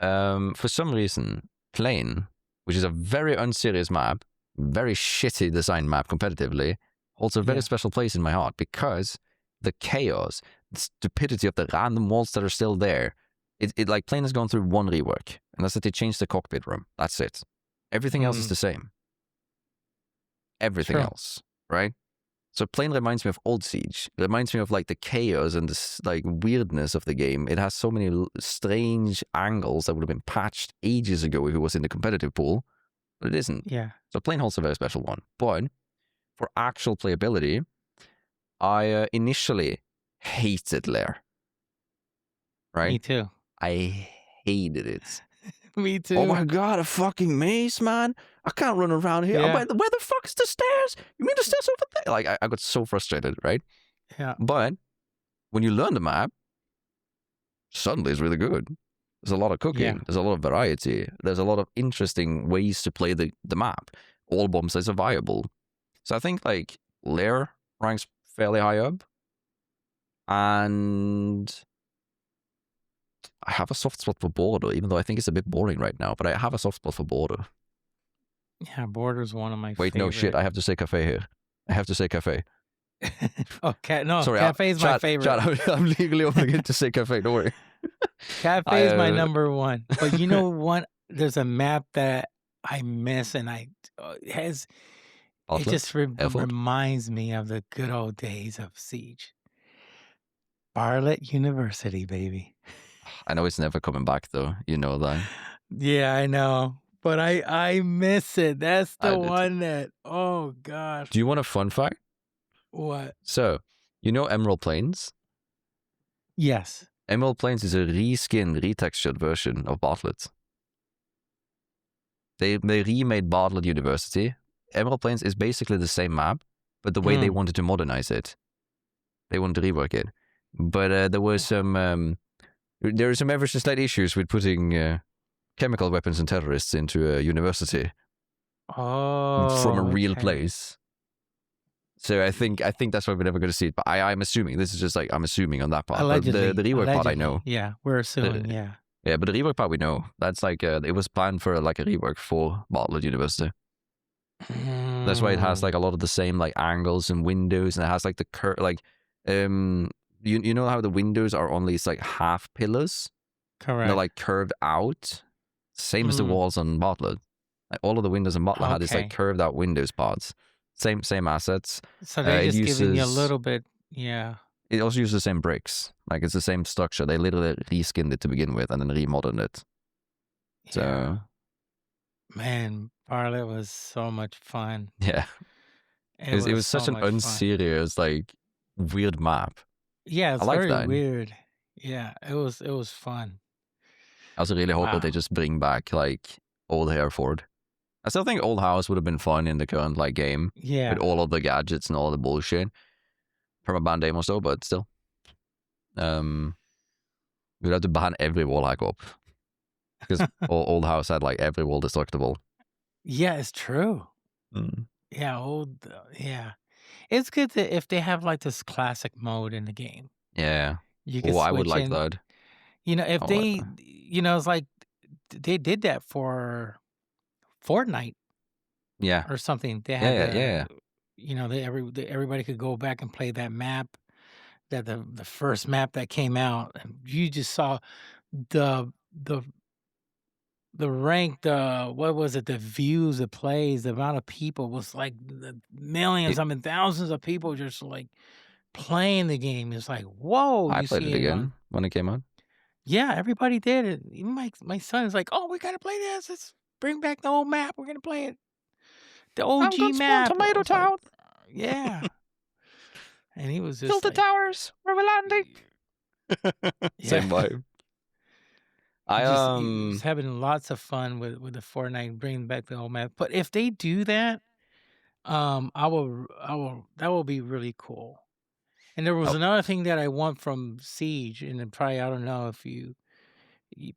for some reason, Plain, which is a very unserious map, very shitty designed map competitively, holds a very special place in my heart, because the chaos, the stupidity of the random walls that are still there, it like Plain has gone through one rework, and that's that they changed the cockpit room. That's it. Everything else is the same. Everything else, right? So Plain reminds me of old Siege. It reminds me of like the chaos and this like weirdness of the game. It has so many strange angles that would have been patched ages ago if it was in the competitive pool, but it isn't. Yeah. So Plain holds a very special one. But for actual playability, I initially hated Lair. Right? Me too. I hated it. Me too. Oh my god, a fucking maze, man. I can't run around here. Yeah. Where the fuck is the stairs? You mean the stairs over there? Like, I got so frustrated, right? Yeah. But when you learn the map, suddenly it's really good. There's a lot of cooking. Yeah. There's a lot of variety. There's a lot of interesting ways to play the map. All bomb sites are viable. So I think, like, Lair ranks fairly high up. And I have a soft spot for Border, even though I think it's a bit boring right now, but I have a soft spot for Border. Yeah, Border's one of my Wait, favorite. no, shit, I have to say Cafe here. I have to say Cafe. Sorry, Cafe's my favorite. Chad, I'm legally obligated to say Cafe, don't worry. Cafe's my number one. But you know what? There's a map that I miss, and it just reminds me of the good old days of Siege. Bartlett University, baby. I know it's never coming back though. You know that. Yeah, I know. But I miss it. That's I the did. one that, oh gosh. Do you want a fun fact? What? So, you know Emerald Plains? Yes. Emerald Plains is a reskinned, retextured version of Bartlett. They remade Bartlett University. Emerald Plains is basically the same map, but the way they wanted to modernize it. They wanted to rework it. But there were some ever so slight issues with putting chemical weapons and terrorists into a university from a real place. So I think that's why we're never going to see it. But I'm assuming this is just like I'm assuming on that part. Allegedly, but the rework part I know. Yeah, we're assuming. Yeah. Yeah, but the rework part we know. That's like it was planned for like a rework for Bartlett University. That's why it has like a lot of the same like angles and windows, and it has like the you know how the windows are on these like half pillars? Correct. They're like curved out, same as the walls on Bartlett. Like all of the windows in Bartlett had these like curved out windows parts. Same assets. So they just giving you a little bit, yeah. It also uses the same bricks. Like it's the same structure. They literally reskinned it to begin with and then remoderned it. So, yeah. Man, Bartlett was so much fun. Yeah. It was such an unserious, like weird map. Yeah, it's very weird. Yeah, it was fun. I also really hope that they just bring back like Old Hereford. I still think Old House would have been fun in the current like game. Yeah. With all of the gadgets and all the bullshit. From a band demo still, but still. We'd have to ban every wall hack up. Because Old House had like every wall destructible. Yeah, it's true. Yeah, yeah. It's good that if they have like this classic mode in the game. Yeah. You can I would like that. You know, if they, you know, it's like they did that for Fortnite. Yeah. Or something. They had yeah. You know, everybody could go back and play that map, that the first map that came out, and you just saw the ranked, what was it? The views, the plays, the amount of people was like the millions, thousands of people just like playing the game. It's like, whoa! I played it again when it came out. Yeah, everybody did it. Even my son is like, oh, we gotta play this. Let's bring back the old map. We're gonna play it. The OG map. Tomato Town. Like, yeah. And he was just build the towers where we're landing. Same vibe. He was having lots of fun with the Fortnite, bringing back the old map. But if they do that, that will be really cool. And there was another thing that I want from Siege, and probably I don't know if you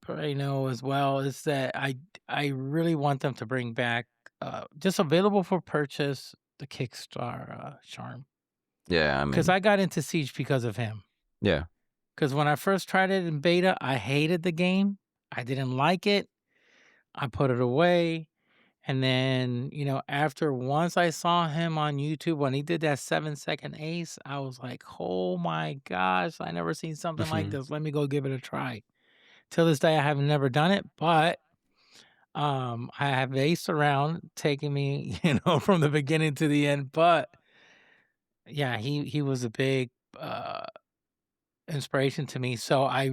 probably know as well, is that I really want them to bring back just available for purchase the Kickstarter charm. Yeah, I mean, because I got into Siege because of him. Yeah. Because when I first tried it in beta, I hated the game. I didn't like it. I put it away. And then, you know, once I saw him on YouTube when he did that 7-second ace, I was like, oh my gosh, I never seen something like this. Let me go give it a try. Till this day, I have never done it, but I have aced around, taking me, you know, from the beginning to the end. But yeah, he was a big inspiration to me. So I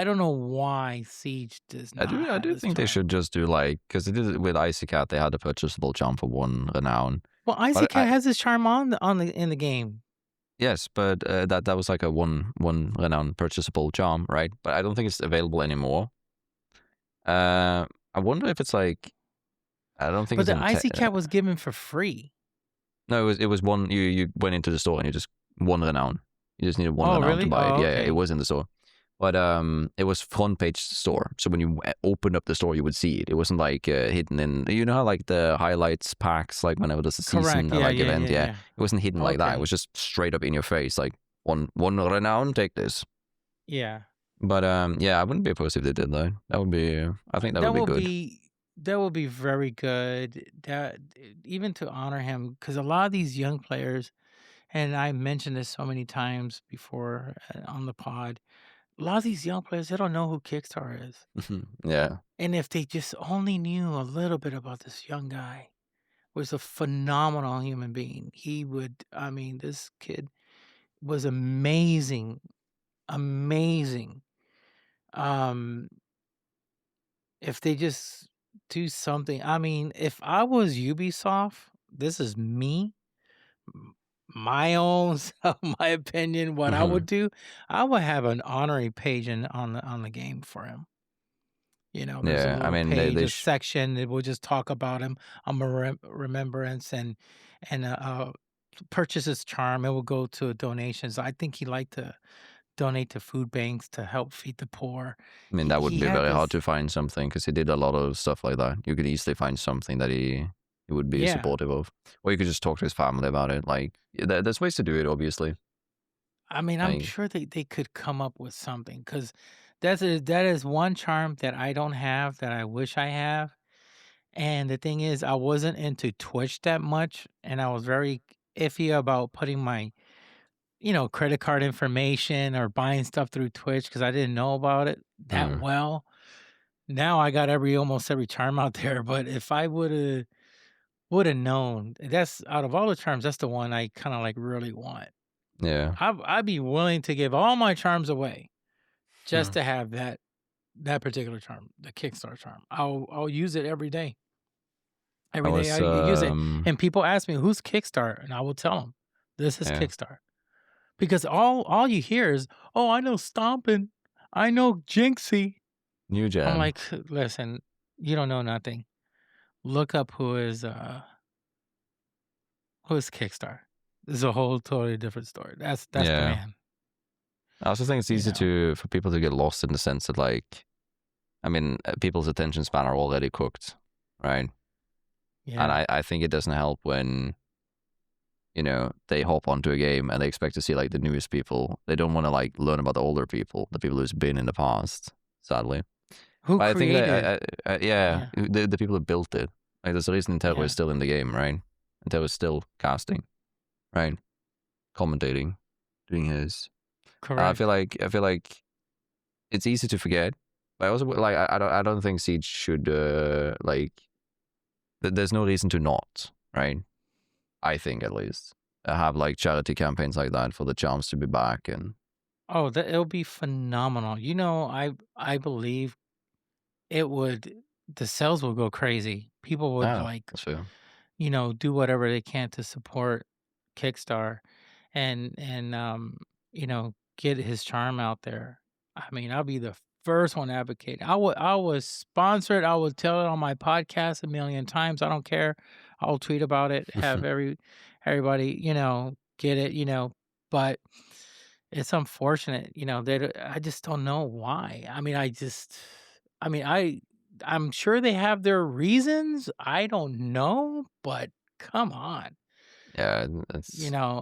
don't know why Siege does not. I do think they should just do like, because they did it with Icy Cat. They had the purchasable charm for 1 renown. Well, Icy Cat has his charm in the game. Yes, but that was like a one renown purchasable charm, right? But I don't think it's available anymore. I wonder if it's like, I don't think. But the Icy Cat was given for free. No, it was one. You went into the store and you just 1 renown. You just needed 1 renown to buy it. Yeah, it was in the store. But it was front page store. So when you opened up the store, you would see it. It wasn't like hidden in, you know how like the highlights packs, like whenever there's a season or like event. Yeah. It wasn't hidden like that. It was just straight up in your face. Like one renown, take this. Yeah. But yeah, I wouldn't be opposed if they did that. That would be, I think that would be good. That would be very good. That even to honor him, because a lot of these young players, and I mentioned this so many times before on the pod, a lot of these young players, they don't know who Kickstarter is. Yeah. And if they just only knew a little bit about this young guy, was a phenomenal human being. This kid was amazing. Amazing. Um, if they just do something, I mean, if I was Ubisoft, this is me, my own self, my opinion, what I would Mhm. do, I would have an honorary page on the game for him. There's a Yeah, I little mean, they page, they a sh section that will just talk about him, a remembrance, and purchase his charm. It will go to donations. I think he liked to donate to food banks to help feed the poor. I mean, He that would he be had very hard this, to find something because he did a lot of stuff like that. You could easily find something that he would be yeah. supportive of, or you could just talk to his family about it. Like, there's ways to do it, obviously. I mean, I'm Like, sure they could come up with something because that is one charm that I don't have that I wish I have. And the thing is, I wasn't into Twitch that much, and I was very iffy about putting my credit card information or buying stuff through Twitch because I didn't know about it that mm, well. Now I got almost every charm out there, but if I would have known, that's out of all the charms, that's the one I kind of like really want. yeah. I'd be willing to give all my charms away just Hmm. to have that particular charm, the Kickstarter charm. I'll use it every day. I Every day I was, use it, and people ask me who's Kickstarter, and I will tell them this is yeah. Kickstarter. Because all you hear is, "Oh, I know Stompin'. I know Jinxie." New I'm gen. like, "Listen, you don't know nothing. Look up who is Kickstarter. This is a whole totally different story. That's the Yeah. man." I also think it's You easy know? for people to get lost in the sense that, like, I mean, people's attention span are already cooked, right? And Yeah. I think it doesn't help when, they hop onto a game and they expect to see like the newest people. They don't want to like learn about the older people, the people who's been in the past, sadly. Who But I think created that, yeah, Yeah, the people who built it, like there's a reason Intero is yeah, still in the game, right? Intero is still casting, right? Commentating, doing his. correct. I feel like it's easy to forget. But I also like I don't think Siege should like there's no reason to not, right? I think at least have like charity campaigns like that for the charms to be back and Oh, it'll be phenomenal. I believe it would the sales will go crazy. People would ah, like that's fair. do whatever they can to support Kickstarter and get his charm out there. I mean, I'll be the first one to advocate. I was sponsored. I would tell it on my podcast a million times. I don't care. I'll tweet about it, have everybody, get it, but it's unfortunate, that I just don't know why. I mean, I'm sure they have their reasons. I don't know, but come on. Yeah, that's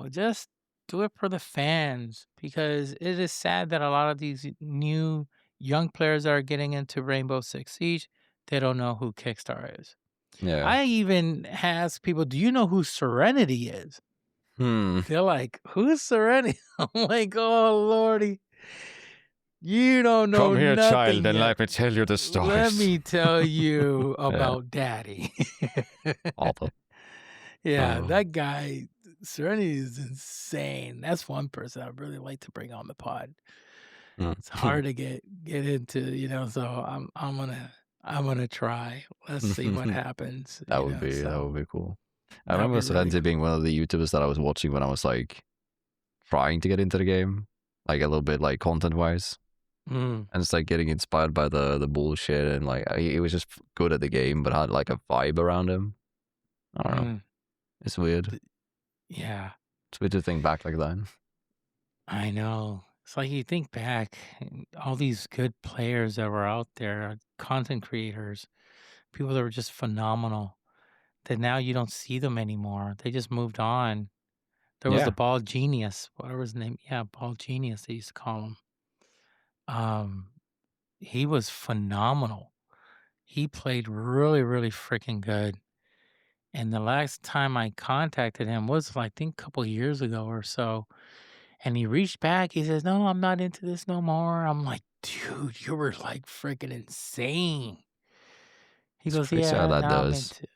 Just do it for the fans because it is sad that a lot of these new young players that are getting into Rainbow Six Siege, they don't know who Kickstarter is. yeah. I even ask people, "Do you know who Serenity is?" Hmm. They're like, "Who's Serenity?" I'm like, "Oh lordy, you don't know Come here, child, nothing and yet. let me tell you the Let stories. me tell you Yeah, about Daddy." awful. Yeah, Oh. that guy, Serenity is insane. That's one person I'd really like to bring on the pod. Mm. It's hard to get into, so I'm gonna try. Let's see what happens, That so would be cool. I that'd remember be really Serenity cool. being one of the YouTubers that I was watching when I was like trying to get into the game, like a little bit like content wise. Mm, And it's like getting inspired by the bullshit and like he was just good at the game but had like a vibe around him. I don't know. mm, It's weird. th yeah, It's weird to think back like that. I know. It's like you think back, and all these good players that were out there, content creators, people that were just phenomenal, that now you don't see them anymore. They just moved on. There was the Yeah. ball genius, whatever his name, yeah, ball genius, they used to call him. Um, he was phenomenal. He played really, really freaking good. And the last time I contacted him was, I think, a couple years ago or so. And he reached back. He says, "No, I'm not into this no more." I'm like, "Dude, you were like freaking insane." He It's goes, crazy how "Yeah, that now I'm does. into."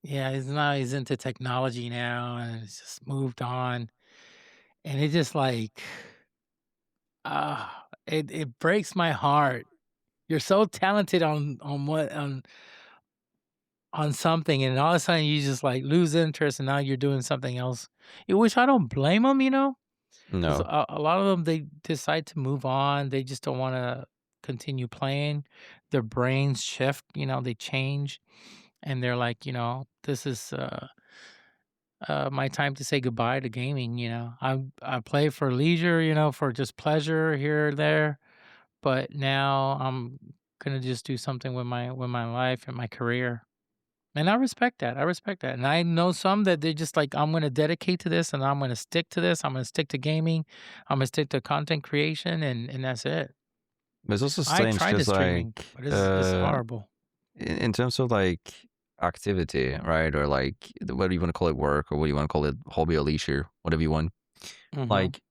Yeah, he's into technology now, and it's just moved on. And it just like, it breaks my heart You're so talented on something, and all of a sudden you just like lose interest, and now you're doing something else. Which I don't blame them, because No. a lot of them, they decide to move on. They just don't want to continue playing. Their brains shift, they change, and they're like, this is my time to say goodbye to gaming. I play for leisure, for just pleasure here or there, but now I'm gonna just do something with my life and my career. And I respect that. I respect that. And I know some that they're just like, I'm gonna dedicate to this, and I'm gonna stick to this. I'm gonna stick to gaming. I'm gonna stick to content creation, and that's it. But it's also I strange tried the because streaming, but it's horrible. in terms of like activity, right? Or like whether you want to call it work or what you want to call it, hobby or leisure, whatever you want. Mhm. Like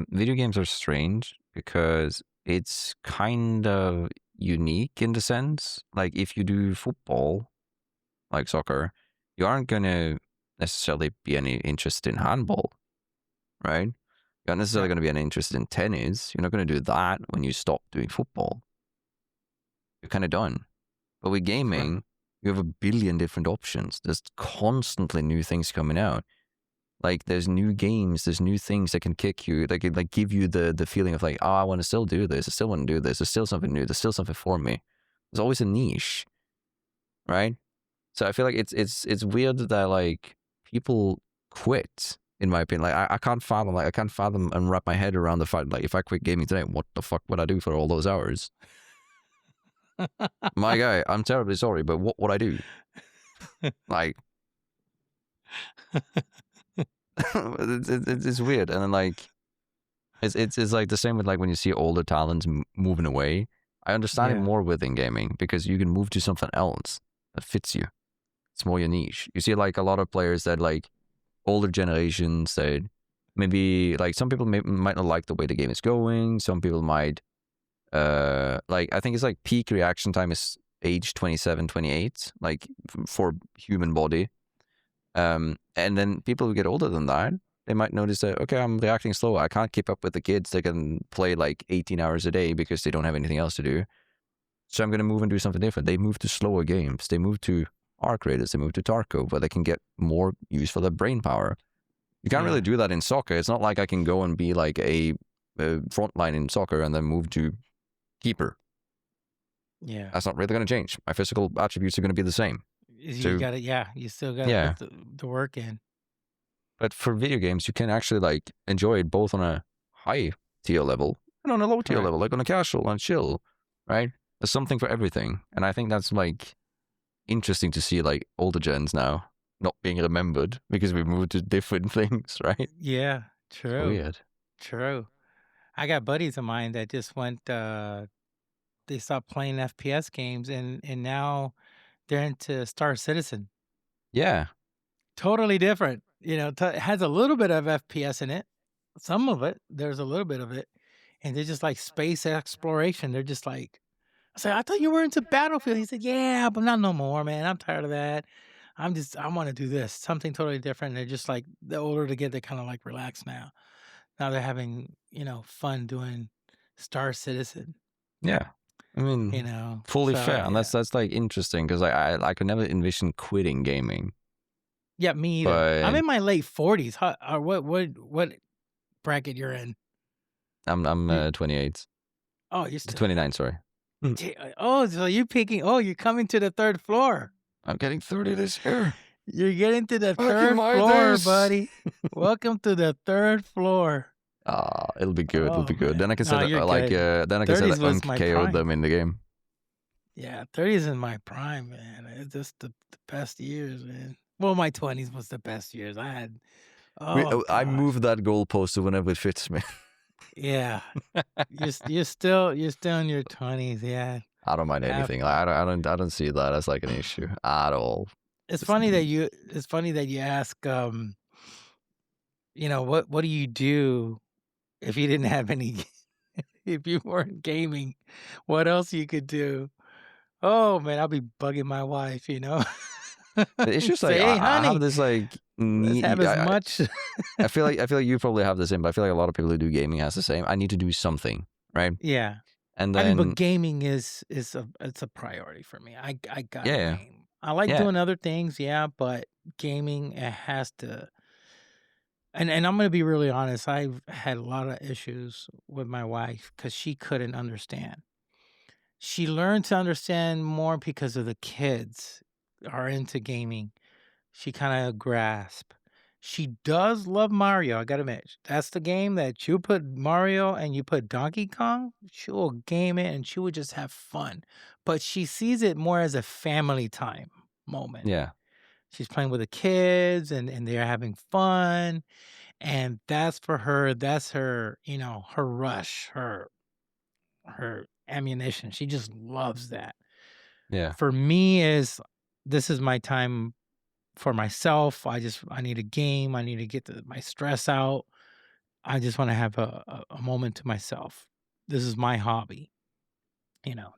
video games are strange because it's kind of unique in the sense, like if you do football, like soccer, you aren't gonna necessarily be any interest in handball, right? You're not necessarily Right. going to be any interest in tennis. You're not going to do that when you stop doing football. You're kind of done. But with gaming, you have a billion different options. There's constantly new things coming out. Like there's new games, there's new things that can kick you, like give you the feeling of like, oh, I want to still do this. I still want to do this. There's still something new. There's still something for me. There's always a niche, right? So I feel like it's weird that like people quit. In my opinion, like I can't fathom and wrap my head around the fact like if I quit gaming today, what the fuck would I do for all those hours? My guy, I'm terribly sorry, but what would I do? Like, it's weird, and then like it's like the same with like when you see older talents moving away. I understand it Yeah. more within gaming because you can move to something else that fits you. It's more your niche. You see like a lot of players that like older generations that maybe like some people might not like the way the game is going. Some people might like I think it's like peak reaction time is age 27, 28, like for human body. And then people who get older than that, they might notice that, okay, I'm reacting slow. I can't keep up with the kids. They can play like 18 hours a day because they don't have anything else to do. So I'm going to move and do something different. They move to slower games. They move to Arc Raiders. They move to Tarkov where they can get more use for their brain power. You can't really do that in soccer. It's not like I can go and be like a frontline in soccer and then move to keeper. Yeah. That's not really going to change. My physical attributes are going to be the same. You got it. Yeah. You still got to put the work in. But for video games, you can actually like enjoy it both on a high tier level and on a low tier level, like on a casual and chill, right? There's something for everything. And I think that's like interesting to see like older gens now not being remembered because we moved to different things, right? Yeah. True. It's weird. True. I got buddies of mine that just went, they stopped playing FPS games and now they're into Star Citizen. Yeah. Totally different. It has a little bit of FPS in it. Some of it, there's a little bit of it. And they're just like space exploration. They're just like, I said, I thought you were into Battlefield. He said, yeah, but not no more, man. I'm tired of that. I want to do this, something totally different. And they're just like, the older they get, they kind of like relax now. Now they're having, fun doing Star Citizen. Yeah. I mean, fully fair. And that's like interesting because I could never envision quitting gaming. Yeah, me either. But I'm in my late 40s. What bracket you're in? I'm 28. Oh, you're still 29, sorry. Oh, so you're coming to the third floor. I'm getting 30 this year. You're getting to the third floor, buddy. Welcome to the third floor. It'll be good. It'll be good. Man. Then I can say then I can say that 30s was my KO'd prime. them in the game. Yeah, 30s is my prime, man. It's just the best years, man. Well, my 20s was the best years. I had. I moved that goalpost to whenever it fits me. Yeah, you're still in your 20s. Yeah, I don't mind anything. I don't see that as like an issue at all. It's funny that you ask. What do you do if you didn't have any? If you weren't gaming, what else you could do? Oh man, I'll be bugging my wife. It's just like Say, hey, I honey, have this like let's have as much. I feel like you probably have the same, but I feel like a lot of people who do gaming has the same. I need to do something, right? Yeah. And I mean, but then gaming it's a priority for me. I gotta yeah, game. I like yeah, doing other things, yeah, but gaming it has to. And I'm gonna be really honest. I've had a lot of issues with my wife because she couldn't understand. She learned to understand more because of the kids are into gaming. She kind of grasp. She does love Mario. I gotta admit, that's the game that you put Mario and you put Donkey Kong. She will game it and she would just have fun. But she sees it more as a family time moment. yeah, She's playing with the kids and they're having fun. And that's for her. That's her, her rush, her ammunition. She just loves that. yeah, For me is this is my time for myself. I need a game. I need to get my stress out. I just want to have a moment to myself. This is my hobby.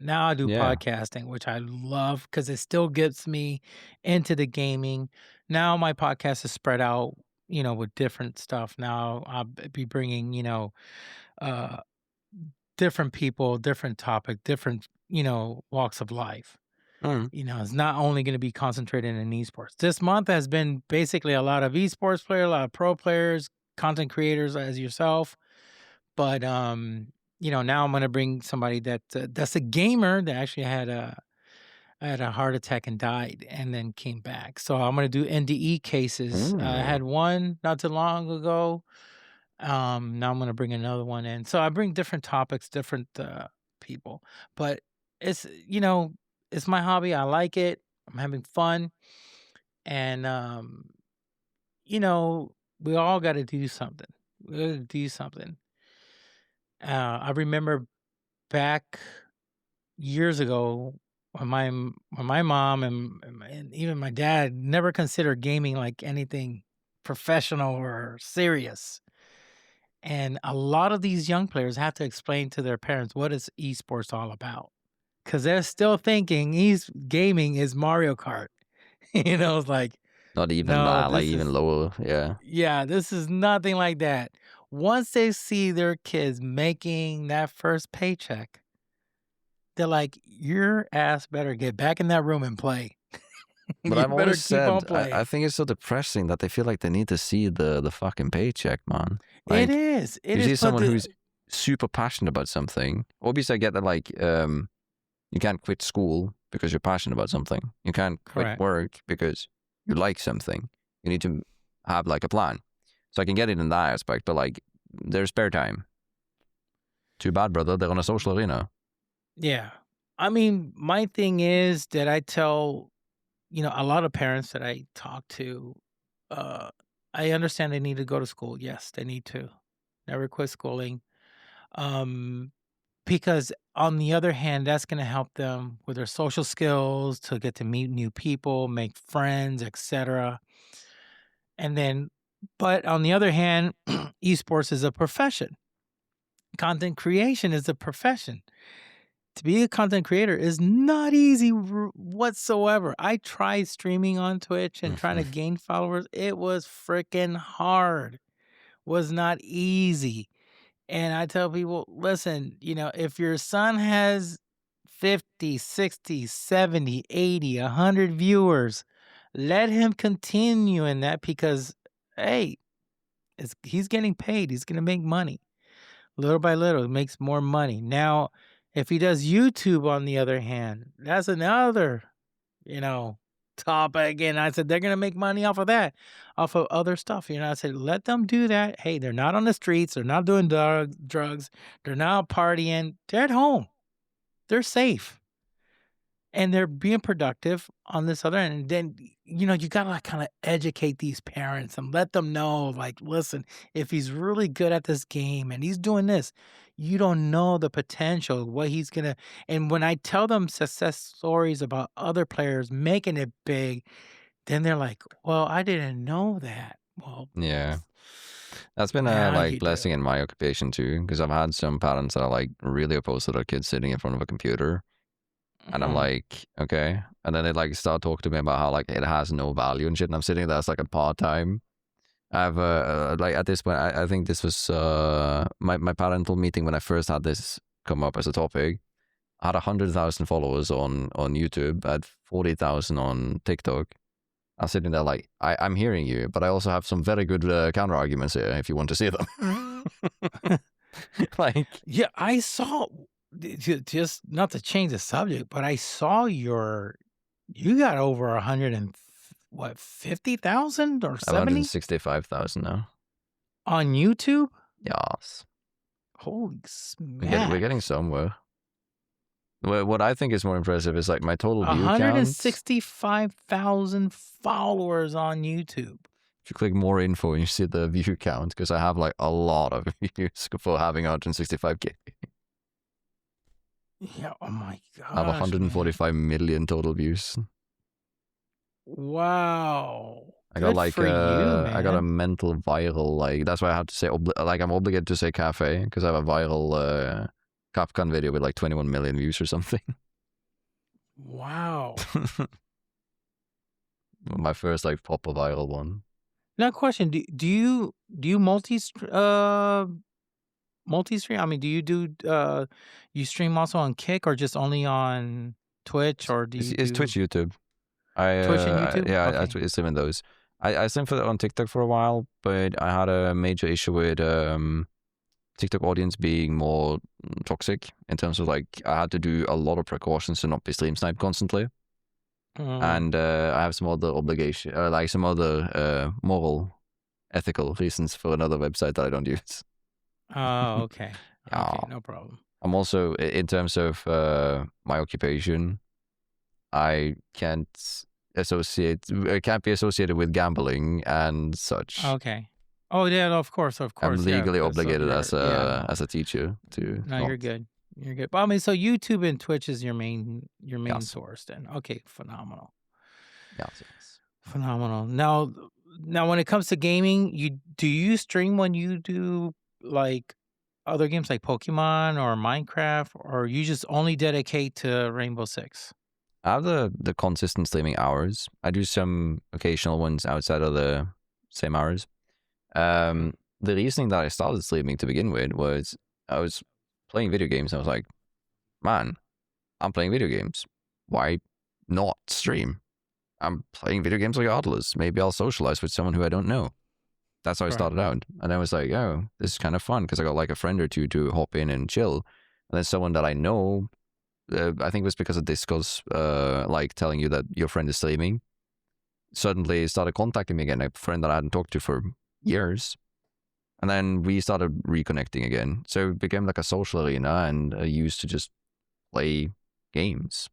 Now I do yeah. podcasting, which I love because it still gets me into the gaming. Now my podcast is spread out, with different stuff. Now I'll be bringing, uh, different people, different topic, different, walks of life. Mm. It's not only going to be concentrated in esports. This month has been basically a lot of esports players, a lot of pro players, content creators as yourself. But now I'm going to bring somebody that's a gamer that actually had a heart attack and died and then came back. So I'm going to do NDE cases. I Ooh. had one not too long ago. Now I'm going to bring another one in. So I bring different topics, different people. But it's it's my hobby. I like it. I'm having fun. And we all got to do something. We got to do something. I remember back years ago when my mom and even my dad never considered gaming like anything professional or serious. And a lot of these young players have to explain to their parents what is esports all about. Because they're still thinking gaming is Mario Kart. It's like, Not even no, that, like this even is, lower. Yeah. yeah, this is nothing like that. Once they see their kids making that first paycheck, they're like, your ass better get back in that room and play. But You I've better always keep on said, I playing. think it's so depressing that they feel like they need to see the fucking paycheck, man. It Like, is. It you is. see But someone who's super passionate about something. Obviously, I get that, like, you can't quit school because you're passionate about something. You can't quit correct. work because you like something. You need to have, like, a plan. So I can get it in that aspect, but, like, there's spare time. Too bad, brother. They're on a social arena. Yeah. I mean, my thing is that I tell, a lot of parents that I talk to, I understand they need to go to school. Yes, they need to. Never quit schooling. Because on the other hand, that's going to help them with their social skills to get to meet new people, make friends, etc. And then, but on the other hand, esports is a profession. Content creation is a profession. To be a content creator is not easy whatsoever. I tried streaming on Twitch and trying to gain followers. It was freaking hard. Was not easy. And I tell people, listen, if your son has 50, 60, 70, 80, 100 viewers, let him continue in that because, hey, he's getting paid. He's going to make money. Little by little, it makes more money. Now, if he does YouTube, on the other hand, that's another, topic. And I said, they're going to make money off of that, off of other stuff. I said, let them do that. Hey, they're not on the streets. They're not doing drugs. They're not partying. They're at home. They're safe. And they're being productive on this other end. And then, you got to kind of educate these parents and let them know, like, listen, if he's really good at this game and he's doing this, you don't know the potential, what he's going to. And when I tell them success stories about other players making it big, then they're like, well, I didn't know that. Well, Yeah. That's been a now like you blessing do. in my occupation too, because I've had some parents that are like really opposed to their kids sitting in front of a computer. And I'm Mhm. like, okay. And then they like start talking to me about how like it has no value and shit. And I'm sitting there as like a part-time. I've like at this point, I think this was my parental meeting when I first had this come up as a topic. I had 100,000 followers on YouTube. I had 40,000 on TikTok. I'm sitting there like, I'm hearing you, but I also have some very good counter arguments here if you want to see them. Like, Yeah, I saw, just not to change the subject, but I saw you got over 50,000 or 70 165,000 now. on YouTube? Yes. Holy We're smack. getting somewhere. What I think is more impressive is like my total view count. 165,000 followers on YouTube. If you click more info, you see the view count, because I have like a lot of views for having 165K. Yeah, oh my gosh. I have 145 million total views. Wow. I got Good like for you, I got a man. mental viral, like, that's why I have to say I'm obligated to say cafe, because I have a viral Capcom video with like 21 million views or something. Wow. My first like proper viral one. Now, question: Do you multi-stream? I mean, do you stream also on Kick or just only on Twitch, or do you It's do Twitch, YouTube. Twitch and YouTube? Yeah, Okay. I stream in those. I streamed on TikTok for a while, but I had a major issue with TikTok audience being more toxic in terms of like I had to do a lot of precautions to not be stream sniped constantly. And I have some other obligation, like some other moral, ethical reasons for another website that I don't use. Oh, okay. Yeah. Okay, no problem. I'm also, in terms of my occupation, I can't be associated with gambling and such. Okay. Oh yeah, no, of course. I'm legally yeah, obligated so as a teacher to. No, not. you're good. You're good. Well, I mean, so YouTube and Twitch is your main Yes. source then. Okay, phenomenal. Yes. Phenomenal. Now when it comes to gaming, do you stream when you do like other games like Pokemon or Minecraft, or you just only dedicate to Rainbow Six? I have the consistent streaming hours. I do some occasional ones outside of the same hours. The reasoning that I started streaming to begin with was I was playing video games and I was like, man, I'm playing video games. Why not stream? I'm playing video games regardless. Maybe I'll socialize with someone who I don't know. That's how I started out. And I was like, oh, this is kind of fun, because I got like a friend or two to hop in and chill. And then someone that I know, I think it was because of Discos, like telling you that your friend is streaming, suddenly started contacting me again, a friend that I hadn't talked to for years. And then we started reconnecting again. So it became like a social arena, and I used to just play games.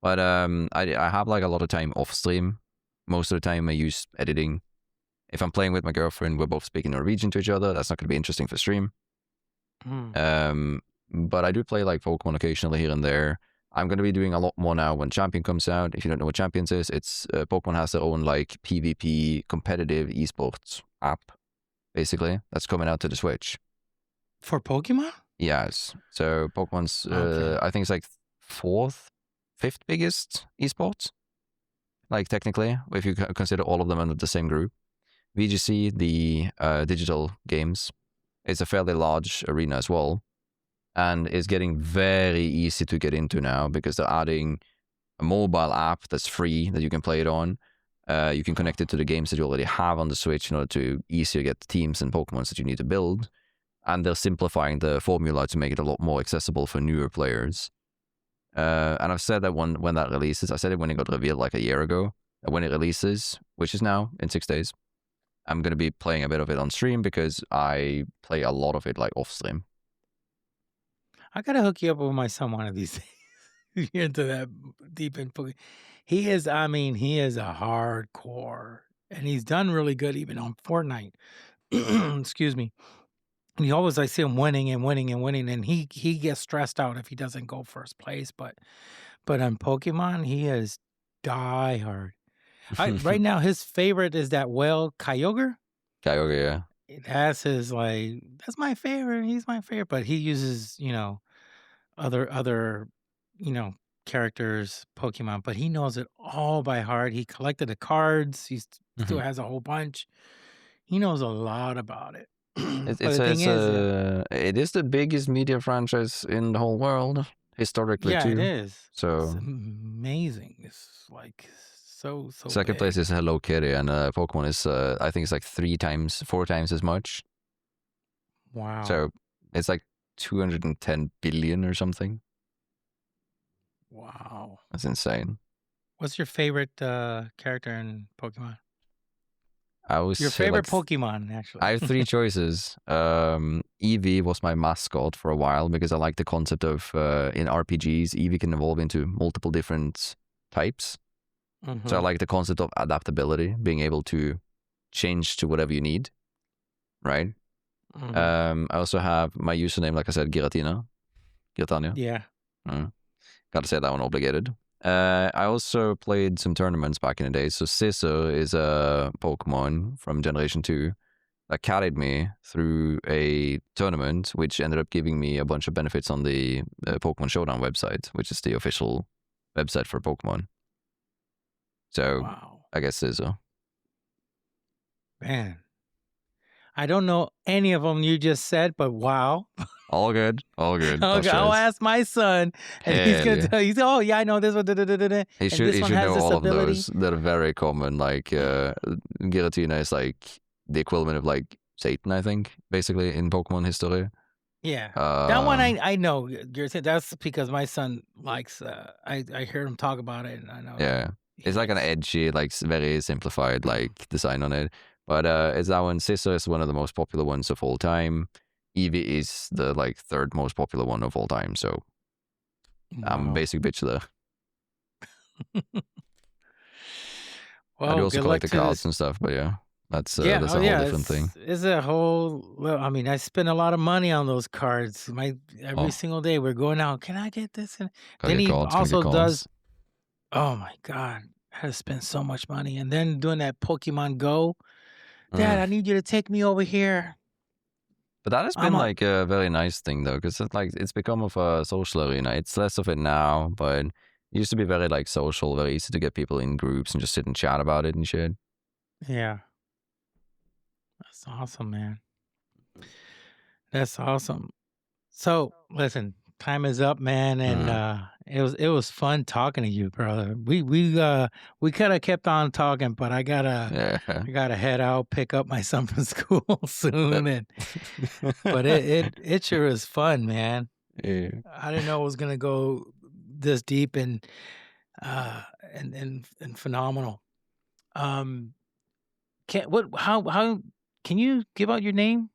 But I have like a lot of time off stream. Most of the time I use editing. If I'm playing with my girlfriend, we're both speaking Norwegian to each other. That's not going to be interesting for stream. But I do play like Pokemon occasionally here and there. I'm going to be doing a lot more now when Champion comes out. If you don't know what Champions is, it's Pokemon has their own like PvP competitive esports app, basically, that's coming out to the Switch. For Pokemon? Yes. So Pokemon's, Okay. I think it's like fifth biggest esports, like technically, if you consider all of them under the same group. VGC, the digital games, it's a fairly large arena as well, and it's getting very easy to get into now because they're adding a mobile app that's free that you can play it on. You can connect it to the games that you already have on the Switch in order to easier get the teams and Pokemons that you need to build. And they're simplifying the formula to make it a lot more accessible for newer players. And I've said that when that releases, I said it when it got revealed like a year ago, that when it releases, which is now in 6 days, I'm going to be playing a bit of it on stream because I play a lot of it like off stream. I got to hook you up with my son one of these days. You're into that deep in Pokemon. He is a hardcore, and he's done really good even on Fortnite. Excuse me. And I see him winning and winning and winning, and he gets stressed out if he doesn't go first place. But on Pokemon, he is die hard. Right now, his favorite is that whale Kyogre. Kyogre, yeah. That's that's my favorite. He's my favorite, but he uses other characters, Pokemon, but he knows it all by heart. He collected the cards. He still has a whole bunch. He knows a lot about it. But the thing is, it is the biggest media franchise in the whole world historically yeah, too. it is. It's So amazing. It's like so second big. place is Hello Kitty, and Pokemon is I think it's like 4 times as much. Wow. So it's like 210 billion or something. Wow. That's insane. What's your favorite character in Pokemon? I always Your say, favorite like, Pokemon, actually. I have 3 choices. Eevee was my mascot for a while because I like the concept of in RPGs, Eevee can evolve into multiple different types. So I like the concept of adaptability, being able to change to whatever you need, right? I also have my username, like I said, Girtania. Yeah. Gotta say that one obligated. I also played some tournaments back in the day. So Scizor is a Pokemon from Generation 2 that carried me through a tournament, which ended up giving me a bunch of benefits on the Pokemon Showdown website, which is the official website for Pokemon. So Wow. I guess Scizor. Man. I don't know any of them you just said, but wow. All good. All good. Okay, I'll ask my son, and he's Hell gonna yeah. tell you. Oh yeah, I know this one. He And should this he one should has know this all ability. of those that are very common. Like Giratina is like the equivalent of like Satan, I think, basically in Pokemon history. Yeah, that one I know. That's because my son likes. I heard him talk about it, and I know. Yeah, it's like an edgy, like very simplified like design on it. But it's that one. Scizor is one of the most popular ones of all time. Eevee is the like 3rd most popular one of all time. So I'm a basic bitch there. I do also good collect luck the to cards this. and stuff, but yeah, that's Yeah, a whole different thing. It's a whole. Well, I mean, I spend a lot of money on those cards. Every single day we're going out. Can I get this? And then he also does. Oh my God, I had to spend so much money, and then doing that Pokemon Go. Dad, I need you to take me over here. But that has been like a very nice thing though, because it's like it's become of a social arena. It's less of it now, but it used to be very like social, very easy to get people in groups and just sit and chat about it and shit. Yeah. That's awesome, man. That's awesome. So listen, time is up, man, and it was fun talking to you, brother. We could have kept on talking, but I gotta head out, pick up my son from school soon, and but it sure is fun, man. Yeah. I didn't know it was gonna go this deep and phenomenal. How can you give out your name?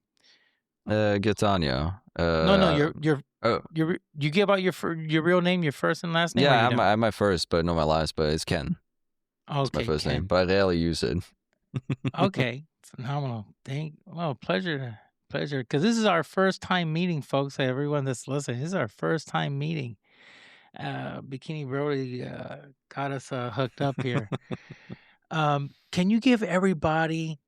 Girtania. No, you give out your real name, your first and last name. Yeah, I have my first, but not my last. But it's Ken. Okay, it's my first Ken. name, but I rarely use it. Okay, phenomenal. Pleasure. Because this is our first time meeting, folks. Everyone that's listening, this is our first time meeting. Bikini Brody got us hooked up here. Can you give everybody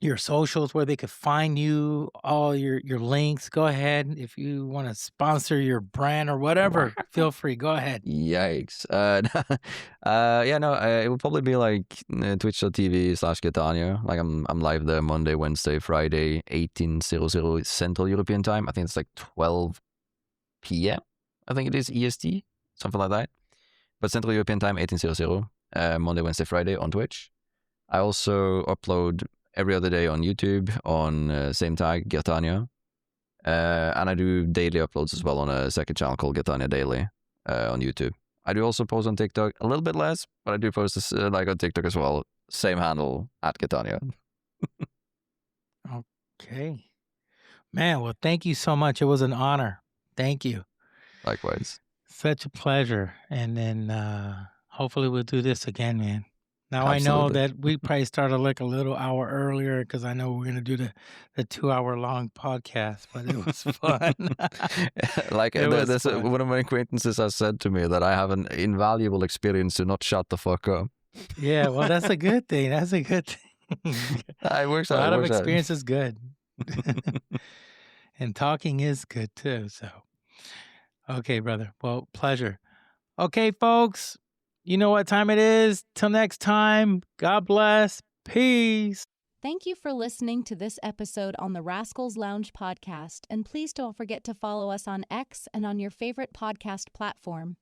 your socials where they could find you, all your links? Go ahead. If you want to sponsor your brand or whatever, feel free. Go ahead. Yikes. It would probably be like twitch.tv/Girtania. Like I'm live there Monday, Wednesday, Friday, 18:00 Central European time. I think it's like 12 p.m. I think it is EST, something like that. But Central European time, 18:00, Monday, Wednesday, Friday on Twitch. I also upload every other day on YouTube on same tag, Girtania. And I do daily uploads as well on a second channel called Girtania Daily on YouTube. I do also post on TikTok, a little bit less, but I do post this, like on TikTok as well. Same handle, @Girtania. Okay. Man, well, thank you so much. It was an honor. Thank you. Likewise. Such a pleasure. And then hopefully we'll do this again, man. Now Absolutely. I know that we probably started like a little hour earlier because I know we're going to do the 2-hour-long podcast, but it was fun. Like one of my acquaintances has said to me that I have an invaluable experience to not shut the fuck up. Yeah, well, that's a good thing. That's a good thing. It works out. A lot of experience is good. And talking is good too. So, okay, brother. Well, pleasure. Okay, folks. You know what time it is. Till next time. God bless. Peace. Thank you for listening to this episode on the Rascals Lounge podcast, and please don't forget to follow us on X and on your favorite podcast platform.